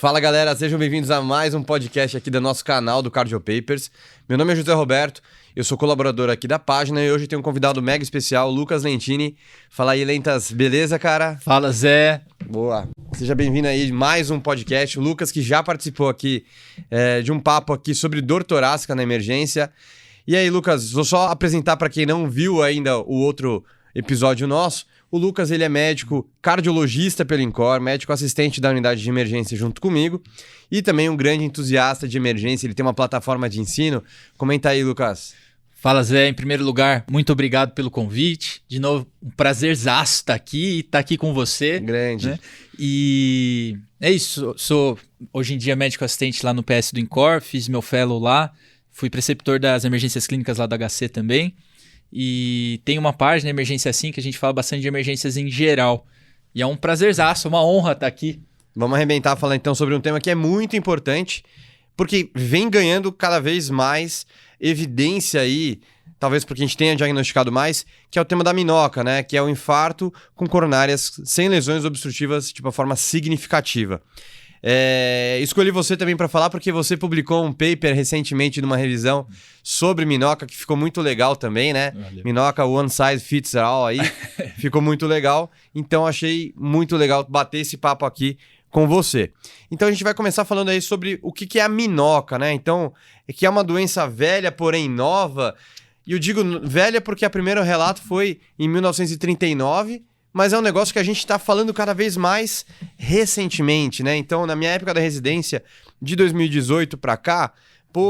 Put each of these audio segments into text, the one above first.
Fala galera, sejam bem-vindos a mais um podcast aqui do nosso canal do Cardio Papers. Meu nome é José Roberto, eu sou colaborador aqui da página e hoje tenho um convidado mega especial, Lucas Lentini. Fala aí, Lentas, beleza, cara? Fala, Zé. Boa. Seja bem-vindo aí a mais um podcast. O Lucas que já participou aqui de um papo aqui sobre dor torácica na emergência. E aí, Lucas, vou só apresentar para quem não viu ainda o outro episódio nosso. O Lucas, ele é médico cardiologista pelo INCOR, médico assistente da unidade de emergência junto comigo e também um grande entusiasta de emergência. Ele tem uma plataforma de ensino. Comenta aí, Lucas. Fala, Zé. Em primeiro lugar, muito obrigado pelo convite. De novo, um prazerzaço estar aqui e estar aqui com você. Grande. Né? E é isso. Sou hoje em dia médico assistente lá no PS do INCOR, fiz meu fellow lá, fui preceptor das emergências clínicas lá do HC também. E tem uma página, Emergência Assim, que a gente fala bastante de emergências em geral. E é um prazerzaço, uma honra estar aqui. Vamos arrebentar falar então sobre um tema que é muito importante, porque vem ganhando cada vez mais evidência aí, talvez porque a gente tenha diagnosticado mais, que é o tema da minoca, né? Que é o infarto com coronárias sem lesões obstrutivas de uma forma significativa. Escolhi você também para falar porque você publicou um paper recentemente numa revisão sobre minoca que ficou muito legal também, né? Valeu. Minoca one size fits all aí, ficou muito legal. Então achei muito legal bater esse papo aqui com você. Então a gente vai começar falando aí sobre o que é a minoca, né? Então, que é uma doença velha, porém nova. E eu digo velha porque o primeiro relato foi em 1939, mas é um negócio que a gente está falando cada vez mais recentemente, né? Então, na minha época da residência, de 2018 para cá,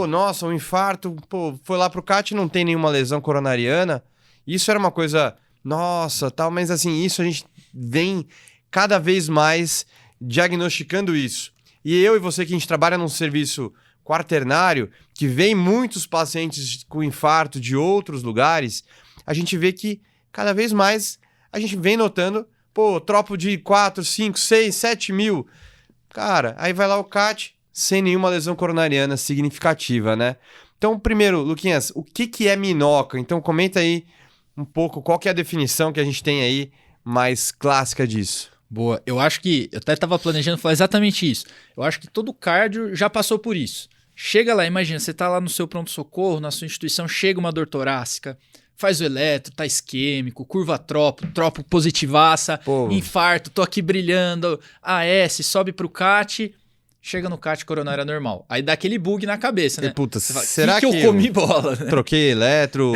nossa, um infarto, foi lá pro CAT e não tem nenhuma lesão coronariana. Isso era uma coisa, nossa, tal, mas assim, isso a gente vem cada vez mais diagnosticando isso. E eu e você que a gente trabalha num serviço quaternário, que vem muitos pacientes com infarto de outros lugares, a gente vê que cada vez mais a gente vem notando, tropo de 4, 5, 6, 7 mil. Cara, aí vai lá o CAT sem nenhuma lesão coronariana significativa, né? Então, primeiro, Luquinhas, o que é minoca? Então, comenta aí um pouco qual que é a definição que a gente tem aí mais clássica disso. Boa. Eu acho que... Eu até estava planejando falar exatamente isso. Eu acho que todo cardio já passou por isso. Chega lá, imagina, você está lá no seu pronto-socorro, na sua instituição, chega uma dor torácica, faz o eletro, tá isquêmico, curva tropo positivaça, infarto, tô aqui brilhando, AS, sobe pro CAT, chega no CAT coronária normal. Aí dá aquele bug na cabeça, né? Puta, fala, será que eu comi bola? Né? Troquei eletro,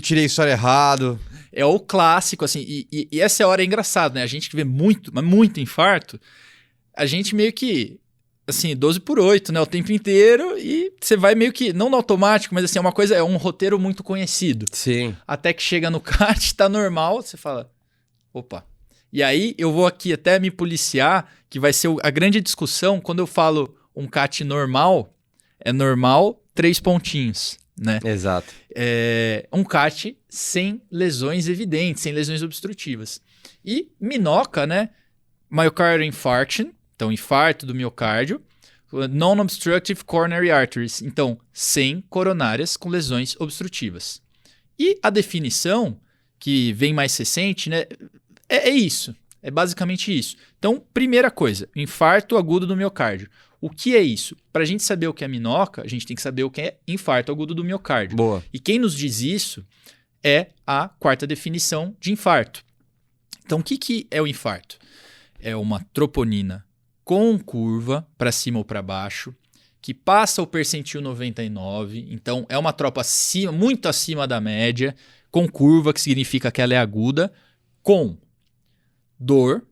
tirei história errado. É o clássico, assim, e essa hora é engraçado, né? A gente que vê muito, mas muito infarto, a gente meio que... assim, 12/8, né? O tempo inteiro e você vai meio que, não no automático, mas assim, é uma coisa, é um roteiro muito conhecido. Sim. Até que chega no CAT, tá normal, você fala, opa. E aí eu vou aqui até me policiar, que vai ser a grande discussão, quando eu falo um CAT normal, é normal 3 pontinhos, né? Exato. É um CAT sem lesões evidentes, sem lesões obstrutivas. E minoca, né? Myocardial infarction, então, infarto do miocárdio, non-obstructive coronary arteries, então, sem coronárias com lesões obstrutivas. E a definição, que vem mais recente, né, é isso, é basicamente isso. Então, primeira coisa, infarto agudo do miocárdio. O que é isso? Para a gente saber o que é minoca, a gente tem que saber o que é infarto agudo do miocárdio. Boa. E quem nos diz isso é a quarta definição de infarto. Então, o que é o infarto? É uma troponina com curva para cima ou para baixo, que passa o percentil 99, então é uma tropa muito acima da média, com curva, que significa que ela é aguda, com dor,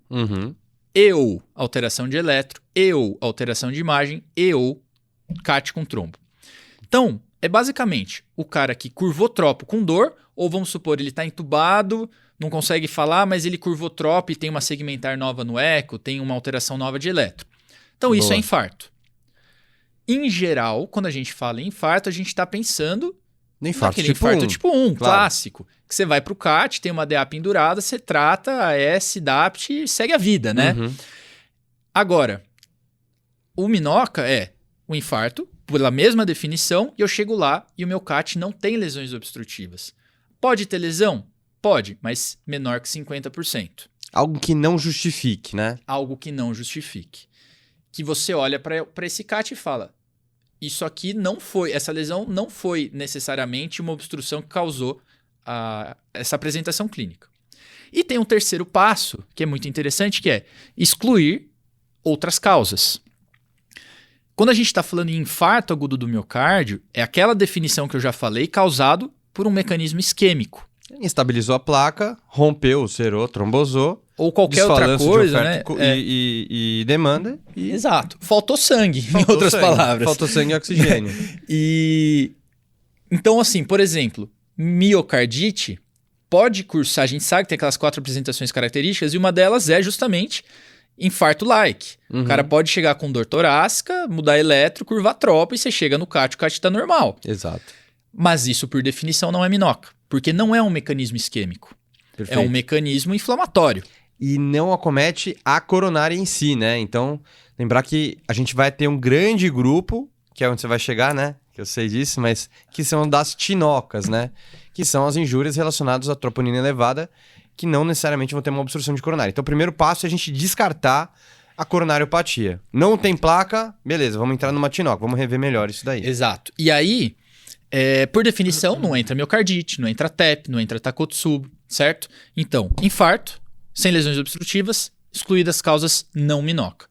e ou alteração de eletro, e ou alteração de imagem, e ou CAT com trombo. Então, é basicamente o cara que curvou tropo com dor, ou vamos supor, ele está entubado, não consegue falar, mas ele curvou tropo e tem uma segmentar nova no eco, tem uma alteração nova de eletro. Então, isso é infarto. Em geral, quando a gente fala em infarto, a gente está pensando naquele infarto tipo 1, clássico. Que você vai para o CAT, tem uma DA pendurada, você trata AS, DAPT e segue a vida, né? Agora, o minoca é o infarto, pela mesma definição, e eu chego lá e o meu CAT não tem lesões obstrutivas. Pode ter lesão? Pode, mas menor que 50%. Algo que não justifique, né? Algo que não justifique. que você olha para esse CAT e fala, isso aqui essa lesão não foi necessariamente uma obstrução que causou essa apresentação clínica. E tem um terceiro passo, que é muito interessante, que é excluir outras causas. Quando a gente está falando em infarto agudo do miocárdio, é aquela definição que eu já falei, causado por um mecanismo isquêmico. Estabilizou a placa, rompeu, ulcerou, trombosou. Ou qualquer outra coisa, né? E demanda. Exato. Faltou sangue, em outras palavras. Faltou sangue e oxigênio. Então, assim, por exemplo, miocardite pode cursar, a gente sabe que tem aquelas 4 apresentações características, e uma delas é justamente infarto-like. O cara pode chegar com dor torácica, mudar eletro, curvar tropa, e você chega no CAT, o CAT está normal. Exato. Mas isso, por definição, não é minoca, porque não é um mecanismo isquêmico. Perfeito. É um mecanismo inflamatório. E não acomete a coronária em si, né? Então, lembrar que a gente vai ter um grande grupo, que é onde você vai chegar, né? Que eu sei disso, mas que são das tinocas, né? Que são as injúrias relacionadas à troponina elevada, que não necessariamente vão ter uma obstrução de coronária. Então, o primeiro passo é a gente descartar a coronariopatia. Não tem placa, beleza, vamos entrar numa tinoca, vamos rever melhor isso daí. Exato. E aí, por definição, não entra miocardite, não entra TEP, não entra Takotsubo, certo? Então, infarto, sem lesões obstrutivas, excluídas causas não minoca.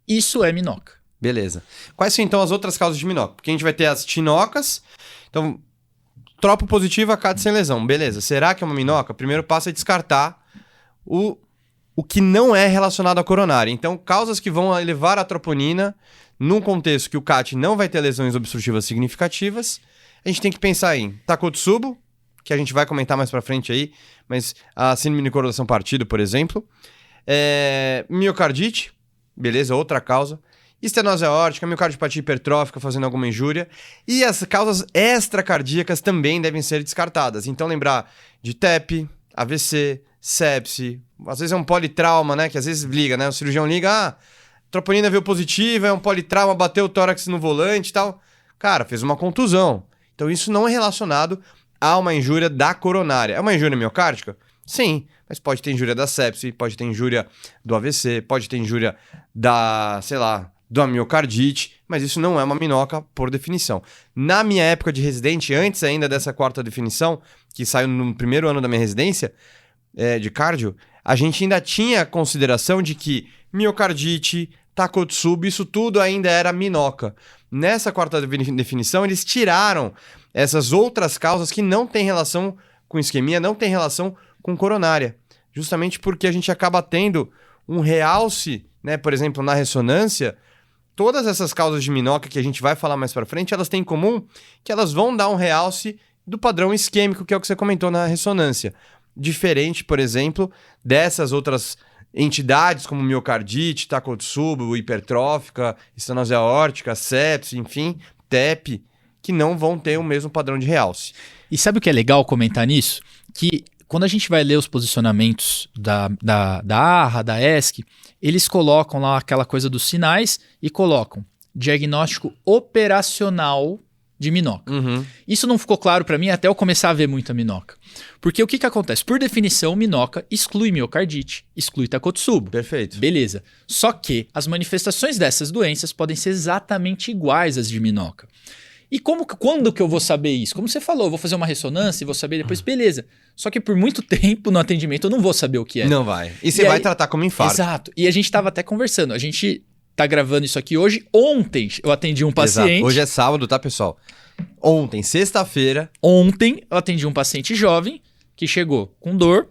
Isso é minoca. Beleza. Quais são, então, as outras causas de minoca? Porque a gente vai ter as tinocas. Então, tropo positiva, CAT sem lesão. Beleza. Será que é uma minoca? O primeiro passo é descartar o que não é relacionado à coronária. Então, causas que vão elevar a troponina num contexto que o CAT não vai ter lesões obstrutivas significativas, a gente tem que pensar em Takotsubo, que a gente vai comentar mais pra frente aí, mas a síndrome de correlação partido, por exemplo. Miocardite, beleza, outra causa. Estenose aórtica, miocardiopatia hipertrófica fazendo alguma injúria. E as causas extracardíacas também devem ser descartadas. Então lembrar de TEP, AVC, sepse. Às vezes é um politrauma, né? Que às vezes liga, né? O cirurgião liga, troponina veio positiva, é um politrauma, bateu o tórax no volante e tal. Cara, fez uma contusão. Então isso não é relacionado a uma injúria da coronária. É uma injúria miocárdica? Sim, mas pode ter injúria da sepse, pode ter injúria do AVC, pode ter injúria da, sei lá, da miocardite, mas isso não é uma minoca por definição. Na minha época de residente, antes ainda dessa 4ª definição, que saiu no primeiro ano da minha residência de cardio, a gente ainda tinha consideração de que miocardite, Takotsubo, isso tudo ainda era minoca. Nessa 4ª definição, eles tiraram essas outras causas que não têm relação com isquemia, não têm relação com coronária. Justamente porque a gente acaba tendo um realce, né? Por exemplo, na ressonância, todas essas causas de minoca que a gente vai falar mais para frente, elas têm em comum que elas vão dar um realce do padrão isquêmico, que é o que você comentou na ressonância. Diferente, por exemplo, dessas outras entidades como miocardite, Takotsubo, hipertrófica, estenose aórtica, sepse, enfim, TEP, que não vão ter o mesmo padrão de realce. E sabe o que é legal comentar nisso? Que quando a gente vai ler os posicionamentos da ARRA, da ESC, eles colocam lá aquela coisa dos sinais e colocam diagnóstico operacional de minoca. Isso não ficou claro para mim até eu começar a ver muita minoca. Porque o que acontece? Por definição, minoca exclui miocardite, exclui Takotsubo. Perfeito. Beleza. Só que as manifestações dessas doenças podem ser exatamente iguais às de minoca. E quando que eu vou saber isso? Como você falou, eu vou fazer uma ressonância e vou saber depois, beleza. Só que por muito tempo no atendimento eu não vou saber o que é. Não vai. E você vai tratar como infarto. Exato. E a gente estava até conversando. A gente tá gravando isso aqui hoje. Ontem eu atendi um paciente. Exato. Hoje é sábado, tá, pessoal? Ontem, sexta-feira. Ontem eu atendi um paciente jovem que chegou com dor,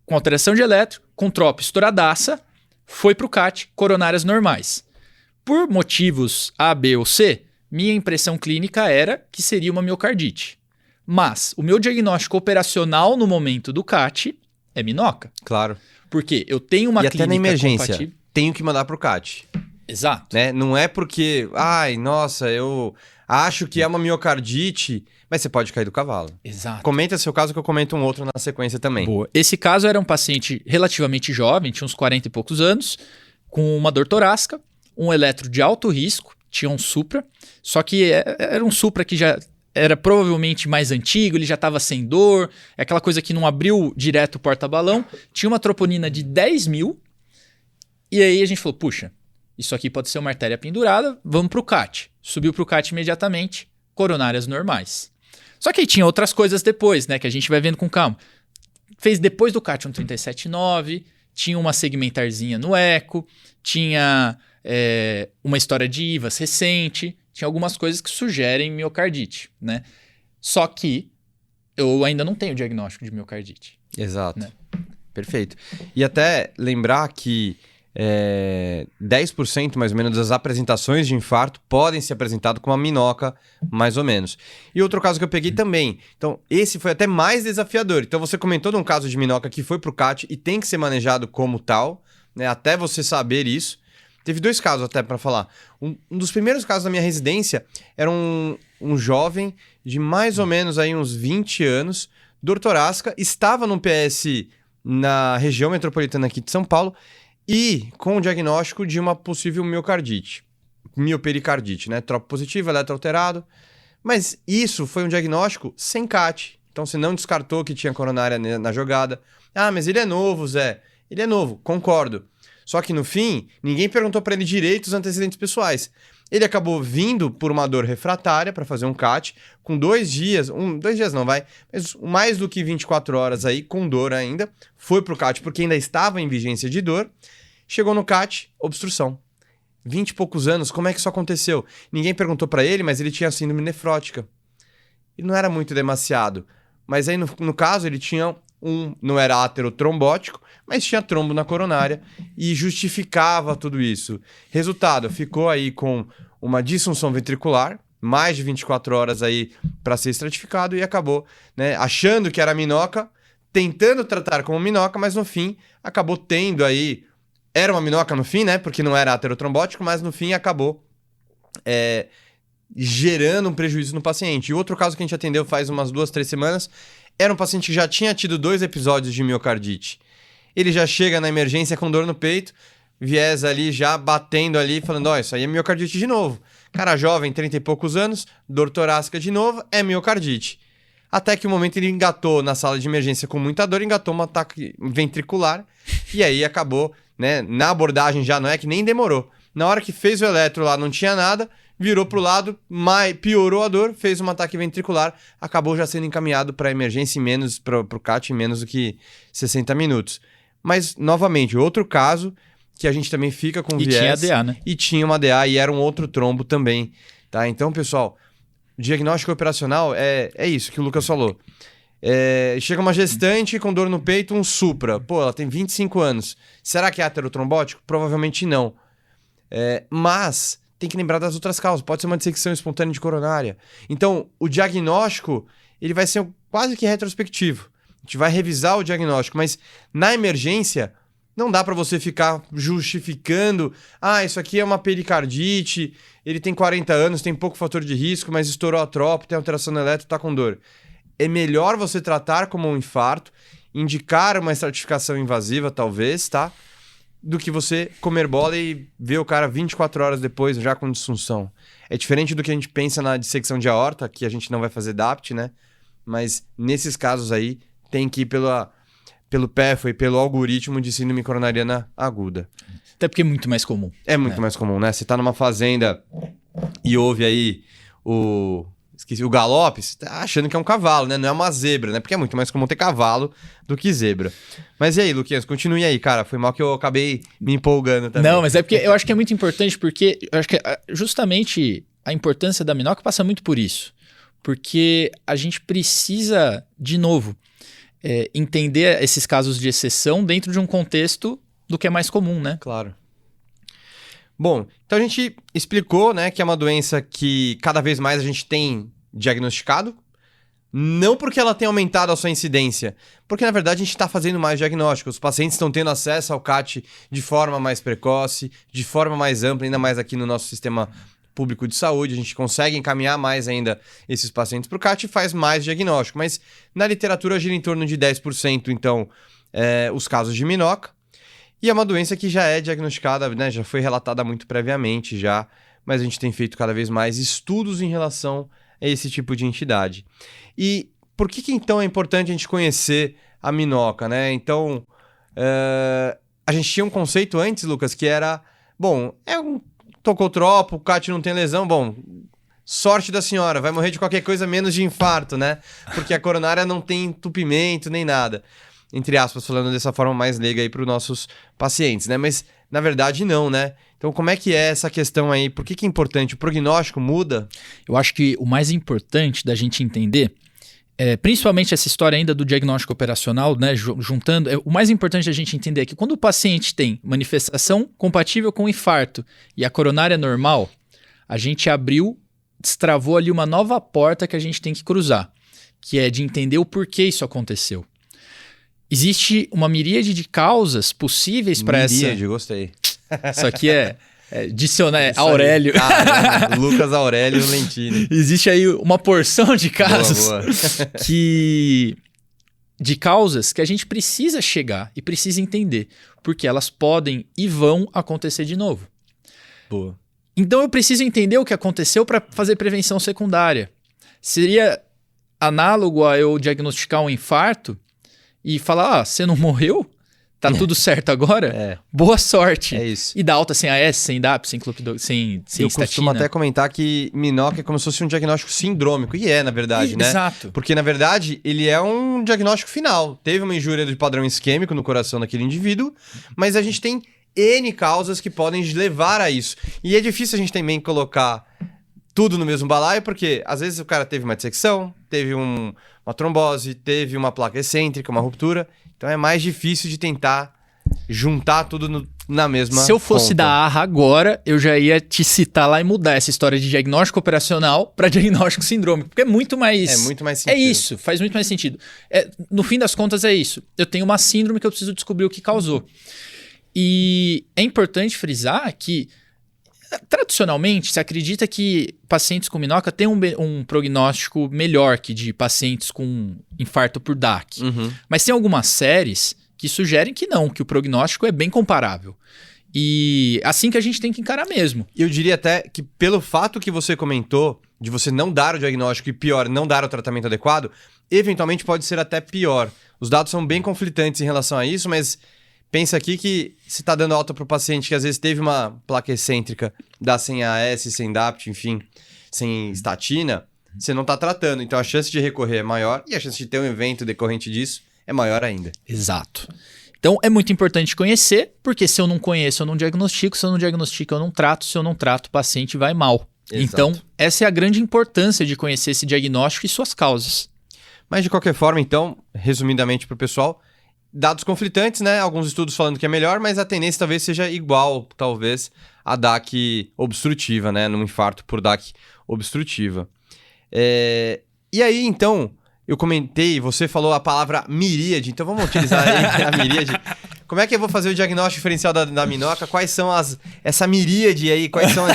com alteração de eletro, com tropa estouradaça, foi pro CAT, coronárias normais. Por motivos A, B ou C, minha impressão clínica era que seria uma miocardite. Mas o meu diagnóstico operacional no momento do CAT é minoca. Claro. Porque eu tenho uma clínica até na emergência, compatível. tenho que mandar pro CAT. Exato. Né? Não é porque, nossa, eu acho que é uma miocardite, mas você pode cair do cavalo. Exato. Comenta seu caso que eu comento um outro na sequência também. Boa. Esse caso era um paciente relativamente jovem, tinha uns 40 e poucos anos, com uma dor torácica, um eletro de alto risco, tinha um Supra, só que era um Supra que já era provavelmente mais antigo, ele já estava sem dor, é aquela coisa que não abriu direto o porta-balão, tinha uma troponina de 10 mil, e aí a gente falou, puxa, isso aqui pode ser uma artéria pendurada, vamos para o CAT. Subiu para o CAT imediatamente, coronárias normais. Só que aí tinha outras coisas depois, né, que a gente vai vendo com calma. Fez depois do CAT um 37,9, tinha uma segmentarzinha no eco, tinha uma história de IVAS recente, tinha algumas coisas que sugerem miocardite, né? Só que eu ainda não tenho diagnóstico de miocardite. Exato. Né? Perfeito. E até lembrar que 10% mais ou menos das apresentações de infarto podem ser apresentadas com uma minoca, mais ou menos. E outro caso que eu peguei também. Então, esse foi até mais desafiador. Então, você comentou de um caso de minoca que foi para o CAT e tem que ser manejado como tal, né? Até você saber isso. Teve 2 casos até para falar. Um dos primeiros casos da minha residência era um jovem de mais ou menos aí uns 20 anos, dor torácica, estava no PS na região metropolitana aqui de São Paulo e com o diagnóstico de uma possível miocardite, miopericardite, né? Tropo positivo, eletroalterado. Mas isso foi um diagnóstico sem CAT. Então você não descartou que tinha coronária na jogada. Ah, mas ele é novo, Zé. Ele é novo, concordo. Só que no fim, ninguém perguntou para ele direito os antecedentes pessoais. Ele acabou vindo por uma dor refratária para fazer um CAT, com 2 dias, 2 dias não vai, mas mais do que 24 horas aí, com dor ainda, foi pro CAT porque ainda estava em vigência de dor, chegou no CAT, obstrução. 20 e poucos anos, como é que isso aconteceu? Ninguém perguntou para ele, mas ele tinha síndrome nefrótica. E não era muito demasiado, mas aí no caso ele tinha não era aterotrombótico, mas tinha trombo na coronária e justificava tudo isso. Resultado, ficou aí com uma disfunção ventricular, mais de 24 horas aí para ser estratificado e acabou, né, achando que era minoca, tentando tratar como minoca, mas no fim acabou tendo aí, era uma minoca no fim, né, porque não era aterotrombótico, mas no fim acabou gerando um prejuízo no paciente. E outro caso que a gente atendeu faz umas 2, 3 semanas, era um paciente que já tinha tido 2 episódios de miocardite. Ele já chega na emergência com dor no peito, viés ali já batendo ali, falando, ó, isso aí é miocardite de novo. Cara jovem, 30 e poucos anos, dor torácica de novo, é miocardite. Até que o momento ele engatou na sala de emergência com muita dor, engatou um ataque ventricular, e aí acabou, né, na abordagem já não é que nem demorou. Na hora que fez o eletro lá não tinha nada, virou pro lado, piorou a dor, fez um ataque ventricular, acabou já sendo encaminhado para emergência pro CAT em menos do que 60 minutos. Mas, novamente, outro caso que a gente também fica com viés. E tinha ADA, né? E tinha uma ADA e era um outro trombo também, tá? Então, pessoal, diagnóstico operacional é isso que o Lucas falou. Chega uma gestante com dor no peito, um supra. Pô, ela tem 25 anos. Será que é aterotrombótico? Provavelmente não. Mas tem que lembrar das outras causas. Pode ser uma dissecção espontânea de coronária. Então, o diagnóstico ele vai ser quase que retrospectivo. A gente vai revisar o diagnóstico, mas na emergência não dá para você ficar justificando isso aqui é uma pericardite, ele tem 40 anos, tem pouco fator de risco, mas estourou a tropo, tem alteração no eletro, tá com dor. É melhor você tratar como um infarto, indicar uma estratificação invasiva, talvez, tá? Do que você comer bola e ver o cara 24 horas depois já com disfunção. É diferente do que a gente pensa na dissecção de aorta, que a gente não vai fazer DAPT, né? Mas nesses casos aí, tem que ir pelo PEFO e pelo algoritmo de síndrome coronariana aguda. Até porque é muito mais comum. É muito mais comum, né? Você tá numa fazenda e ouve aí o galope, você tá achando que é um cavalo, né? Não é uma zebra, né? Porque é muito mais comum ter cavalo do que zebra. Mas e aí, Luquinhas? Continue aí, cara. Foi mal que eu acabei me empolgando também. Não, mas é porque eu acho que é muito importante, porque eu acho que justamente a importância da minoca passa muito por isso. Porque a gente precisa, de novo, entender esses casos de exceção dentro de um contexto do que é mais comum, né? Claro. Bom, então a gente explicou, né, que é uma doença que cada vez mais a gente tem diagnosticado, não porque ela tem aumentado a sua incidência, porque na verdade a gente está fazendo mais diagnósticos, os pacientes estão tendo acesso ao CAT de forma mais precoce, de forma mais ampla, ainda mais aqui no nosso sistema público de saúde, a gente consegue encaminhar mais ainda esses pacientes para o CAT e faz mais diagnóstico, mas na literatura gira em torno de 10%, então, os casos de minoca. E é uma doença que já é diagnosticada, né? Já foi relatada muito previamente já, mas a gente tem feito cada vez mais estudos em relação a esse tipo de entidade. E por que então é importante a gente conhecer a minoca, né? Então, a gente tinha um conceito antes, Lucas, que era bom, tocou o tropo, o CAT não tem lesão, bom, sorte da senhora, vai morrer de qualquer coisa menos de infarto, né? Porque a coronária não tem entupimento nem nada. Entre aspas, falando dessa forma mais leiga aí para os nossos pacientes, né? Mas, na verdade, não, né? Então, como é que é essa questão aí? Por que é importante? O prognóstico muda? Eu acho que o mais importante da gente entender, principalmente essa história ainda do diagnóstico operacional, né? Juntando, o mais importante da gente entender é que quando o paciente tem manifestação compatível com infarto e a coronária normal, a gente destravou ali uma nova porta que a gente tem que cruzar, que é de entender o porquê isso aconteceu. Existe uma miríade de causas possíveis para essa... Miríade, gostei. Isso aqui é dicionário, Aurélio. Lucas Aurélio Lentini. Existe aí uma porção de casos boa. de causas que a gente precisa chegar e precisa entender, porque elas podem e vão acontecer de novo. Boa. Então eu preciso entender o que aconteceu para fazer prevenção secundária. Seria análogo a eu diagnosticar um infarto e falar, você não morreu? Tá tudo certo agora? Boa sorte. É isso. E dar alta sem AS, sem DAP, sem clopidogrel, sem eu estatina. costumo até comentar que minoca é como se fosse um diagnóstico sindrômico. E na verdade, né? Exato. Porque, na verdade, ele é um diagnóstico final. Teve uma injúria de padrão isquêmico no coração daquele indivíduo, mas a gente tem N causas que podem levar a isso. E é difícil a gente também colocar tudo no mesmo balaio, porque às vezes o cara teve uma dissecção, teve uma trombose, teve uma placa excêntrica, uma ruptura. Então é mais difícil de tentar juntar tudo na mesma Se eu fosse conta. da ARRA agora, eu já ia te citar lá e mudar essa história de diagnóstico operacional para diagnóstico sindrômico, porque é muito mais... É muito mais É sentido. isso, faz muito mais sentido. No fim das contas é isso. Eu tenho uma síndrome que eu preciso descobrir o que causou. E é importante frisar que, tradicionalmente, se acredita que pacientes com minoca têm um prognóstico melhor que de pacientes com infarto por DAC. Uhum. Mas tem algumas séries que sugerem que não, que o prognóstico é bem comparável. E assim que a gente tem que encarar mesmo. Eu diria até que pelo fato que você comentou de você não dar o diagnóstico e pior, não dar o tratamento adequado, eventualmente pode ser até pior. Os dados são bem conflitantes em relação a isso, mas pensa aqui que se está dando alta para o paciente que às vezes teve uma placa excêntrica, dá sem AS, sem DAPT, enfim, sem estatina, você não está tratando. Então a chance de recorrer é maior e a chance de ter um evento decorrente disso é maior ainda. Exato. Então é muito importante conhecer, porque se eu não conheço, eu não diagnostico, se eu não diagnostico, eu não trato, se eu não trato, o paciente vai mal. Exato. Então essa é a grande importância de conhecer esse diagnóstico e suas causas. Mas de qualquer forma, então, resumidamente para o pessoal, dados conflitantes, né? Alguns estudos falando que é melhor, mas a tendência talvez seja igual, talvez, a DAC obstrutiva, né? Num infarto por DAC obstrutiva. E aí, então, eu comentei, você falou a palavra miríade, então vamos utilizar aí a miríade. Como é que eu vou fazer o diagnóstico diferencial da minoca? Quais são essa miríade aí? Quais são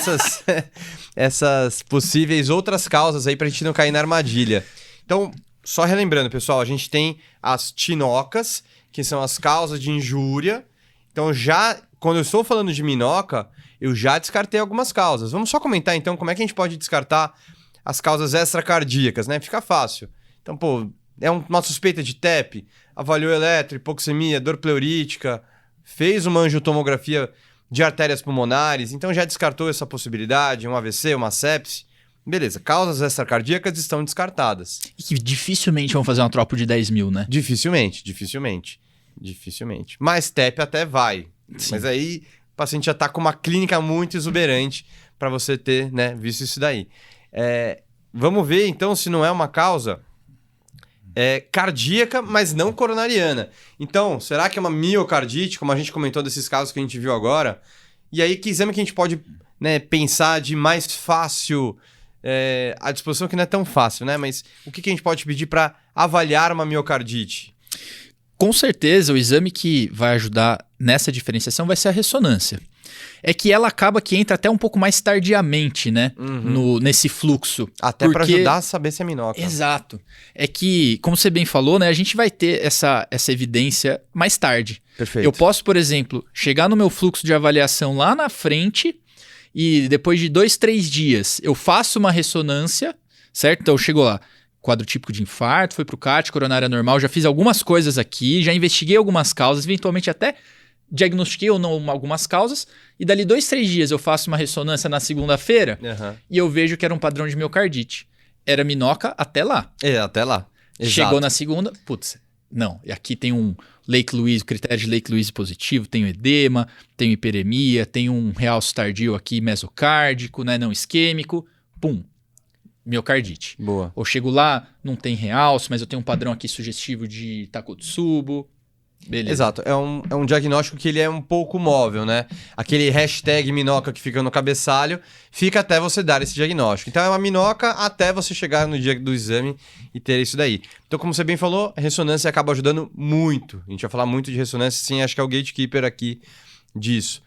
essas possíveis outras causas aí pra gente não cair na armadilha? Então, só relembrando, pessoal, a gente tem as tinocas, que são as causas de injúria. Então, quando eu estou falando de minoca, eu já descartei algumas causas. Vamos só comentar, então, como é que a gente pode descartar as causas extracardíacas, né? Fica fácil. Então, uma suspeita de TEP, avaliou eletro, hipoxemia, dor pleurítica, fez uma angiotomografia de artérias pulmonares, então já descartou essa possibilidade, um AVC, uma sepse. Beleza, causas extracardíacas estão descartadas. E que dificilmente vão fazer uma tropa de 10 mil, né? Dificilmente. Mas TEP até vai. Sim. Mas aí o paciente já está com uma clínica muito exuberante para você ter, né, visto isso daí. Vamos ver então se não é uma causa cardíaca, mas não coronariana. Então, será que é uma miocardite, como a gente comentou desses casos que a gente viu agora? E aí, que exame que a gente pode, né, pensar de mais fácil... a disposição que não é tão fácil, né? Mas o que a gente pode pedir para avaliar uma miocardite? Com certeza, o exame que vai ajudar nessa diferenciação vai ser a ressonância. É que ela acaba que entra até um pouco mais tardiamente, né? Nesse fluxo. Até para ajudar a saber se é minoca. Exato. É que, como você bem falou, né? A gente vai ter essa evidência mais tarde. Perfeito. Eu posso, por exemplo, chegar no meu fluxo de avaliação lá na frente e depois de 2, 3 dias eu faço uma ressonância, certo? Então eu chego lá, quadro típico de infarto, foi pro CAT, coronária normal, já fiz algumas coisas aqui, já investiguei algumas causas, eventualmente até diagnostiquei ou não algumas causas, e dali 2, 3 dias eu faço uma ressonância na segunda-feira e eu vejo que era um padrão de miocardite. Era minoca até lá. Até lá. Exato. Chegou na segunda, putz, não. E aqui tem um Lake-Louise, o critério de Lake-Louise positivo, tem o edema, tem hiperemia, tem um realce tardio aqui mesocárdico, né, não isquêmico, pum, miocardite. Boa. Ou chego lá, não tem realce, mas eu tenho um padrão aqui sugestivo de Takotsubo. Beleza. Exato, é um diagnóstico que ele é um pouco móvel, né? Aquele hashtag minoca que fica no cabeçalho, fica até você dar esse diagnóstico. Então é uma minoca até você chegar no dia do exame e ter isso daí. Então, como você bem falou, a ressonância acaba ajudando muito. A gente vai falar muito de ressonância, sim, acho que é o gatekeeper aqui disso.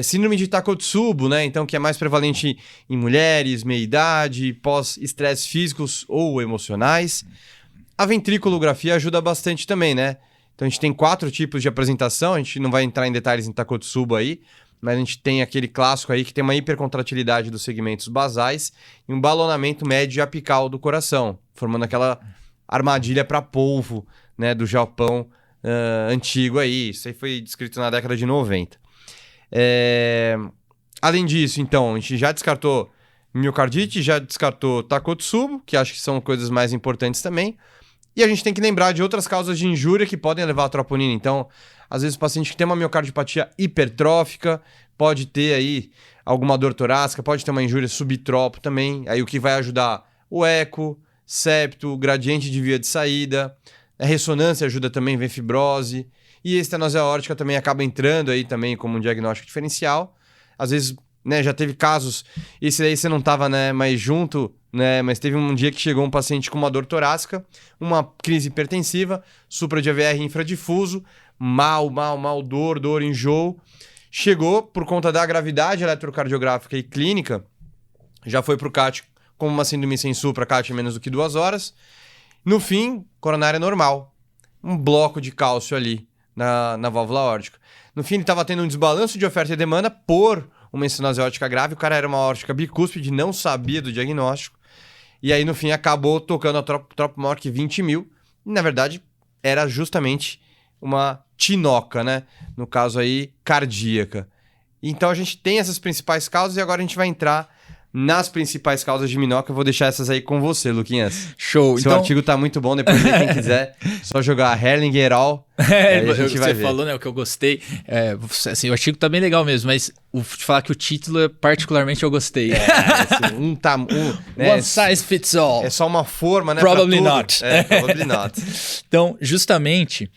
Síndrome de Takotsubo, né? Então, que é mais prevalente em mulheres, meia-idade, pós-estresses físicos ou emocionais. A ventriculografia ajuda bastante também, né? Então a gente tem 4 tipos de apresentação, a gente não vai entrar em detalhes em Takotsubo aí, mas a gente tem aquele clássico aí que tem uma hipercontratilidade dos segmentos basais e um balonamento médio e apical do coração, formando aquela armadilha para polvo, né, do Japão antigo aí. Isso aí foi descrito na década de 90. Além disso, então, a gente já descartou miocardite, já descartou Takotsubo, que acho que são coisas mais importantes também. E a gente tem que lembrar de outras causas de injúria que podem levar à troponina. Então, às vezes o paciente que tem uma miocardiopatia hipertrófica pode ter aí alguma dor torácica, pode ter uma injúria subtropo também. Aí o que vai ajudar o eco, septo, gradiente de via de saída. A ressonância ajuda também, vem fibrose. E a estenose aórtica também acaba entrando aí também como um diagnóstico diferencial. Às vezes, né, já teve casos, esse aí você não estava, né, mais junto, né, mas teve um dia que chegou um paciente com uma dor torácica, uma crise hipertensiva, supra de AVR infradifuso, mal, dor, enjoo. Chegou por conta da gravidade eletrocardiográfica e clínica, já foi para o CAT como uma síndrome sem supra, CAT em menos do que 2 horas. No fim, coronária normal, um bloco de cálcio ali na válvula aórtica. No fim, ele estava tendo um desbalanço de oferta e demanda por uma estenose aórtica grave, o cara era uma aórtica bicúspide, não sabia do diagnóstico, e aí no fim acabou tocando a tropo maior que 20 mil, e na verdade era justamente uma tinoca, né? No caso aí, cardíaca. Então a gente tem essas principais causas e agora a gente vai entrar nas principais causas de minoca. Eu vou deixar essas aí com você, Luquinhas. Show. Seu artigo tá muito bom, depois quem quiser, só jogar Herling et al. Aí a gente vai ver. Você falou, né, o que eu gostei. Assim, o artigo tá bem legal mesmo, mas te falar que o título, particularmente, eu gostei. Né, One size fits all. É só uma forma, né? Probably not. Probably not. Então, justamente,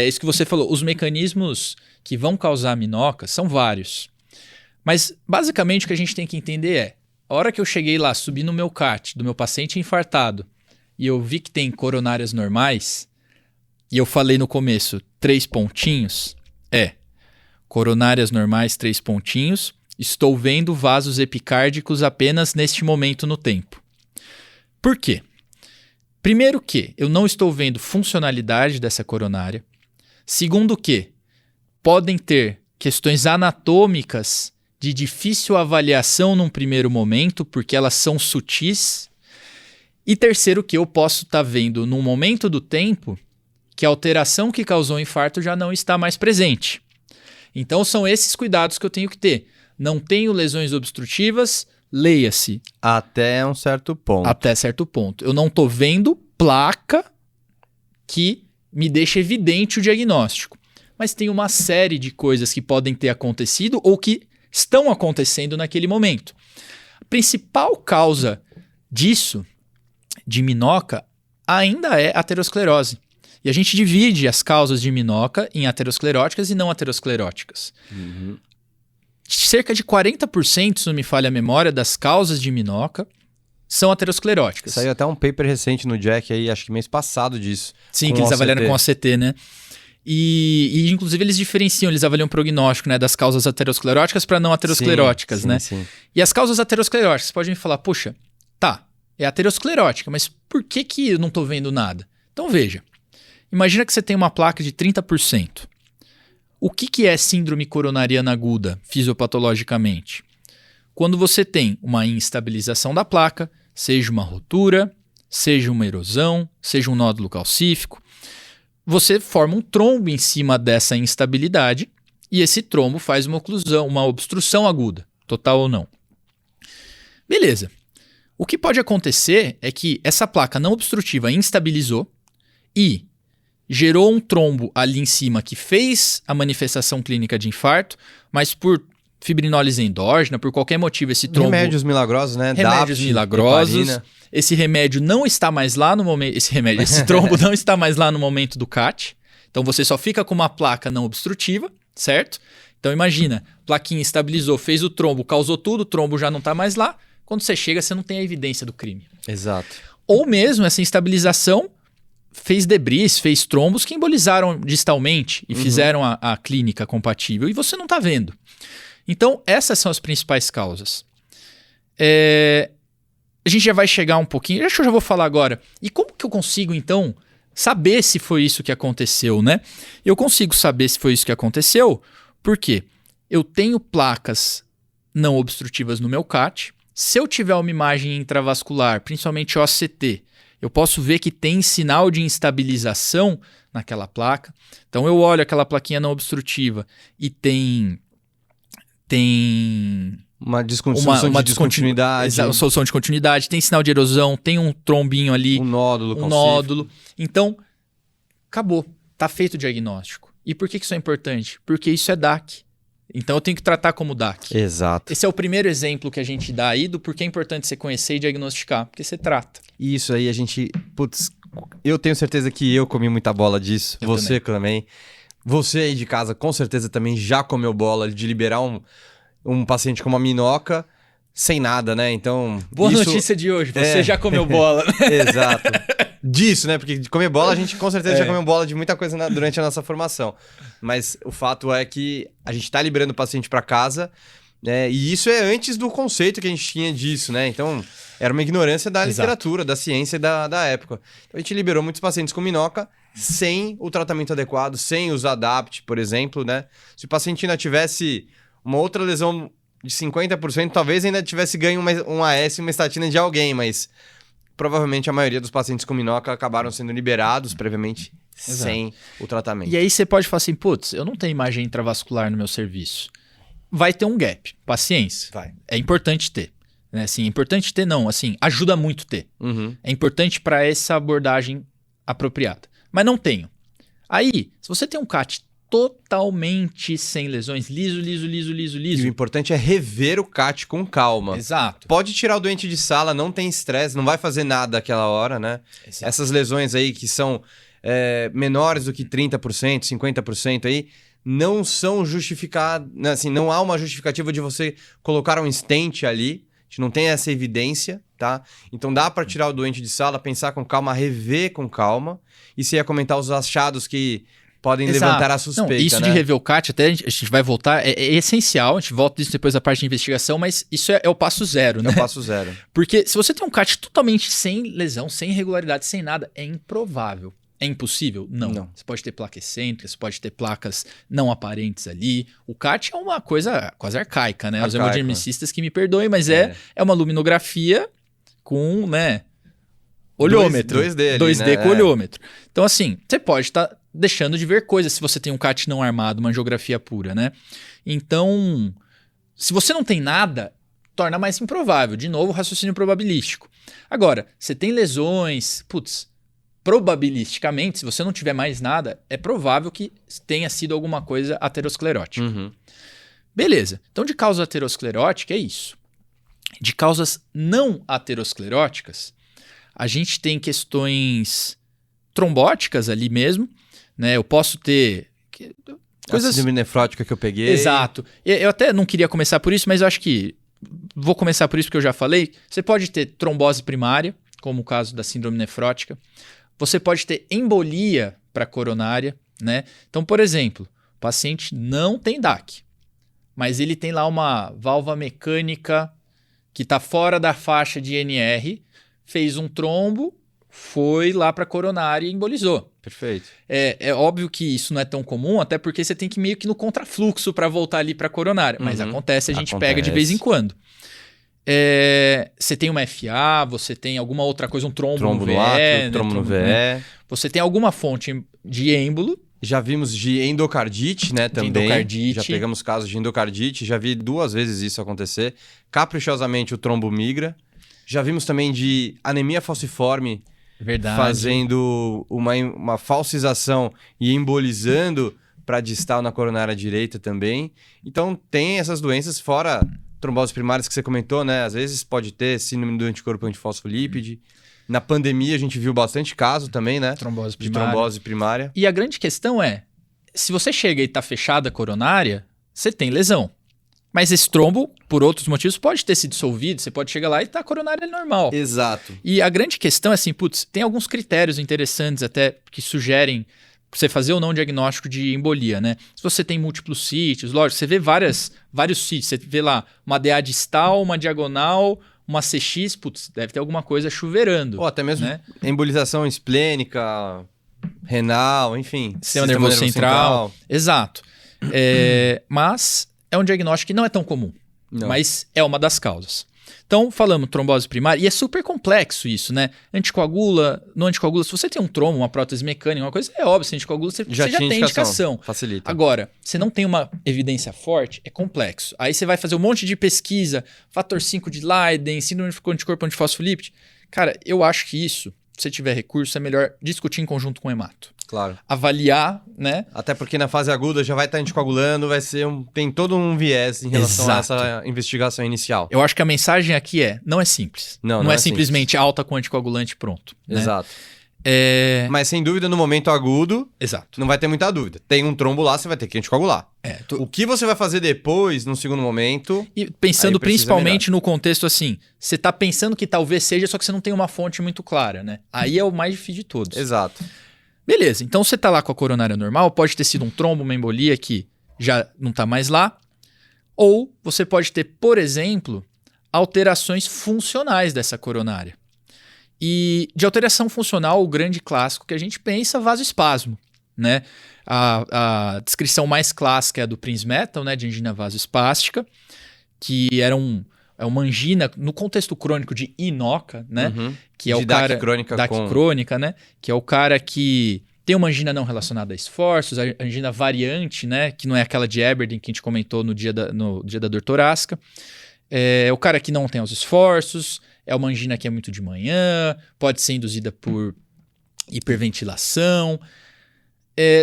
isso que você falou, os mecanismos que vão causar minoca são vários. Mas, basicamente, o que a gente tem que entender é, a hora que eu cheguei lá, subi no meu CAT, do meu paciente infartado, e eu vi que tem coronárias normais, e eu falei no começo, 3 pontinhos, coronárias normais, 3 pontinhos, estou vendo vasos epicárdicos apenas neste momento no tempo. Por quê? Primeiro que eu não estou vendo funcionalidade dessa coronária. Segundo que podem ter questões anatômicas de difícil avaliação num primeiro momento, porque elas são sutis. E terceiro que eu posso estar vendo num momento do tempo que a alteração que causou o infarto já não está mais presente. Então são esses cuidados que eu tenho que ter. Não tenho lesões obstrutivas, leia-se. Até um certo ponto. Até certo ponto. Eu não estou vendo placa que me deixa evidente o diagnóstico. Mas tem uma série de coisas que podem ter acontecido ou que estão acontecendo naquele momento. A principal causa disso, de minoca, ainda é aterosclerose. E a gente divide as causas de minoca em ateroscleróticas e não ateroscleróticas. Uhum. Cerca de 40%, se não me falha a memória, das causas de minoca são ateroscleróticas. Saiu até um paper recente no Jack aí, acho que mês passado disso. Sim, que eles avaliaram com ACT, né? E inclusive eles diferenciam, eles avaliam o prognóstico, né, das causas ateroscleróticas para não ateroscleróticas, né? Sim. E as causas ateroscleróticas, você pode me falar, puxa, tá, é aterosclerótica, mas por que eu não estou vendo nada? Então veja, imagina que você tem uma placa de 30%. O que é síndrome coronariana aguda, fisiopatologicamente? Quando você tem uma instabilização da placa, seja uma rotura, seja uma erosão, seja um nódulo calcífico, você forma um trombo em cima dessa instabilidade e esse trombo faz uma oclusão, uma obstrução aguda, total ou não. Beleza. O que pode acontecer é que essa placa não obstrutiva instabilizou e gerou um trombo ali em cima que fez a manifestação clínica de infarto, mas por fibrinólise endógena, por qualquer motivo, esse trombo... Remédios milagrosos, né? Remédios milagrosos. Heparina. Esse remédio não está mais lá no momento... Esse trombo não está mais lá no momento do CAT. Então você só fica com uma placa não obstrutiva, certo? Então imagina, plaquinha estabilizou, fez o trombo, causou tudo, o trombo já não está mais lá. Quando você chega, você não tem a evidência do crime. Exato. Ou mesmo essa instabilização fez debris, fez trombos que embolizaram distalmente e fizeram a clínica compatível e você não está vendo. Então, essas são as principais causas. A gente já vai chegar um pouquinho... Acho que eu já vou falar agora. E como que eu consigo, então, saber se foi isso que aconteceu, né? Eu consigo saber se foi isso que aconteceu porque eu tenho placas não obstrutivas no meu CAT. Se eu tiver uma imagem intravascular, principalmente OCT, eu posso ver que tem sinal de instabilização naquela placa. Então, eu olho aquela plaquinha não obstrutiva e tem uma descontinuidade. Solução de continuidade, tem sinal de erosão, tem um trombinho ali. Um nódulo. Nódulo. Então, acabou. Está feito o diagnóstico. E por que isso é importante? Porque isso é DAC. Então eu tenho que tratar como DAC. Exato. Esse é o primeiro exemplo que a gente dá aí do porquê é importante você conhecer e diagnosticar. Porque você trata. Isso aí a gente... Putz, eu tenho certeza que eu comi muita bola disso. Você também. Você aí de casa com certeza também já comeu bola de liberar um paciente com uma minoca sem nada, né? Então... Boa notícia de hoje. Você já comeu bola. Exato. Disso, né? Porque de comer bola, a gente com certeza já comeu bola de muita coisa durante a nossa formação. Mas o fato é que a gente tá liberando o paciente para casa, né? E isso é antes do conceito que a gente tinha disso, né? Então, era uma ignorância da literatura, da ciência da época. Então, a gente liberou muitos pacientes com minoca sem o tratamento adequado, sem os ADAPT, por exemplo, né? Se o paciente ainda tivesse uma outra lesão de 50%, talvez ainda tivesse ganho um AS e uma estatina de alguém, mas... Provavelmente a maioria dos pacientes com minoca acabaram sendo liberados previamente sem o tratamento. E aí você pode falar assim, putz, eu não tenho imagem intravascular no meu serviço. Vai ter um gap. Paciência. Vai. É importante ter. Né? Assim, é importante ter não, assim, ajuda muito ter. É importante para essa abordagem apropriada. Mas não tenho. Aí, se você tem um CAT totalmente sem lesões, liso. E o importante é rever o CAT com calma. Exato. Pode tirar o doente de sala, não tem estresse, não vai fazer nada aquela hora, né? Exato. Essas lesões aí que são menores do que 30%, 50% aí, não são justificadas, assim, não há uma justificativa de você colocar um stent ali, a gente não tem essa evidência, tá? Então dá para tirar o doente de sala, pensar com calma, rever com calma, e você ia comentar os achados que podem levantar a suspeita, não, isso né? de rever o CAT, até a gente vai voltar, é essencial, a gente volta disso depois da parte de investigação, mas isso é o passo zero, né? É o passo zero. Porque se você tem um CAT totalmente sem lesão, sem irregularidade, sem nada, é improvável. É impossível? Não. Você pode ter placa excêntrica, você pode ter placas não aparentes ali. O CAT é uma coisa quase arcaica, né? Os hemodinamicistas que me perdoem, mas é uma luminografia com, né, olhômetro. 2D ali, 2D né? com olhômetro. Então, assim, você pode estar deixando de ver coisas se você tem um CAT não armado, uma angiografia pura, né? Então, se você não tem nada, torna mais improvável. De novo, raciocínio probabilístico. Agora, você tem lesões, probabilisticamente, se você não tiver mais nada, é provável que tenha sido alguma coisa aterosclerótica. Beleza. Então, de causa aterosclerótica é isso. De causas não ateroscleróticas, a gente tem questões trombóticas ali mesmo, né? Eu posso ter coisas... A síndrome nefrótica que eu peguei. Exato. Eu até não queria começar por isso, mas eu acho que vou começar por isso porque eu já falei. Você pode ter trombose primária, como o caso da síndrome nefrótica. Você pode ter embolia para coronária, né? Então, por exemplo, o paciente não tem DAC, mas ele tem lá uma válvula mecânica que está fora da faixa de NR, fez um trombo, foi lá para a coronária e embolizou. Perfeito. É óbvio que isso não é tão comum, até porque você tem que ir meio que no contrafluxo para voltar ali para a coronária. Mas acontece, a gente pega de vez em quando. Você tem uma FA, você tem alguma outra coisa, um trombo no VE. Átrio, trombo no VE. Você tem alguma fonte de êmbolo. Já vimos de endocardite, né, também. Endocardite. Já pegamos casos de endocardite, já vi 2 vezes isso acontecer. Caprichosamente o trombo migra. Já vimos também de anemia falciforme, Verdade. fazendo uma falsização e embolizando para distal na coronária direita também. Então tem essas doenças, fora tromboses primárias que você comentou, né? Às vezes pode ter síndrome do anticorpo antifosfolípide. Na pandemia a gente viu bastante caso também, né? Trombose De primária. trombose primária. E a grande questão é, se você chega e está fechada a coronária, você tem lesão. Mas esse trombo, por outros motivos, pode ter se dissolvido, você pode chegar lá e tá a coronária normal. Exato. E a grande questão é assim, putz, tem alguns critérios interessantes até que sugerem você fazer ou não diagnóstico de embolia, né? Se você tem múltiplos sítios, lógico, você vê vários sítios, você vê lá uma DA distal, uma diagonal, uma CX, putz, deve ter alguma coisa chuveirando. Ou até mesmo né? embolização esplênica, renal, enfim. Sistema nervoso central. Exato. Mas é um diagnóstico que não é tão comum, mas é uma das causas. Então, falamos trombose primária, e é super complexo isso, né? No anticoagula, se você tem um trombo, uma prótese mecânica, uma coisa, é óbvio, se anticoagula, você já tem indicação. Facilita. Agora, você não tem uma evidência forte, é complexo. Aí você vai fazer um monte de pesquisa, fator 5 de Leiden, síndrome de anticorpo antifosfolípide. Cara, eu acho que isso, se você tiver recurso, é melhor discutir em conjunto com o hemato. Claro. Avaliar, né? Até porque na fase aguda já vai estar anticoagulando, tem todo um viés em relação a essa investigação inicial. Eu acho que a mensagem aqui não é simples. Não é simplesmente alta com anticoagulante pronto. Né? Exato. Mas sem dúvida, no momento agudo, exato, não vai ter muita dúvida. Tem um trombo lá, você vai ter que anticoagular. O que você vai fazer depois, no segundo momento... E pensando principalmente no contexto assim, você está pensando que talvez seja, só que você não tem uma fonte muito clara, né? Aí é o mais difícil de todos. Exato. Beleza, então você está lá com a coronária normal, pode ter sido um trombo, uma embolia que já não está mais lá, ou você pode ter, por exemplo, alterações funcionais dessa coronária. E de alteração funcional, o grande clássico que a gente pensa, vasoespasmo, né? A descrição mais clássica é a do Prinzmetal, né, de angina vasoespástica, que era uma angina no contexto crônico de INOCA, né? Uhum. Que é o cara DAC crônica, né? Que é o cara que tem uma angina não relacionada a esforços, a angina variante, né? Que não é aquela de Aberdeen que a gente comentou no dia da dor torácica. É o cara que não tem os esforços, é uma angina que é muito de manhã, pode ser induzida por hiperventilação.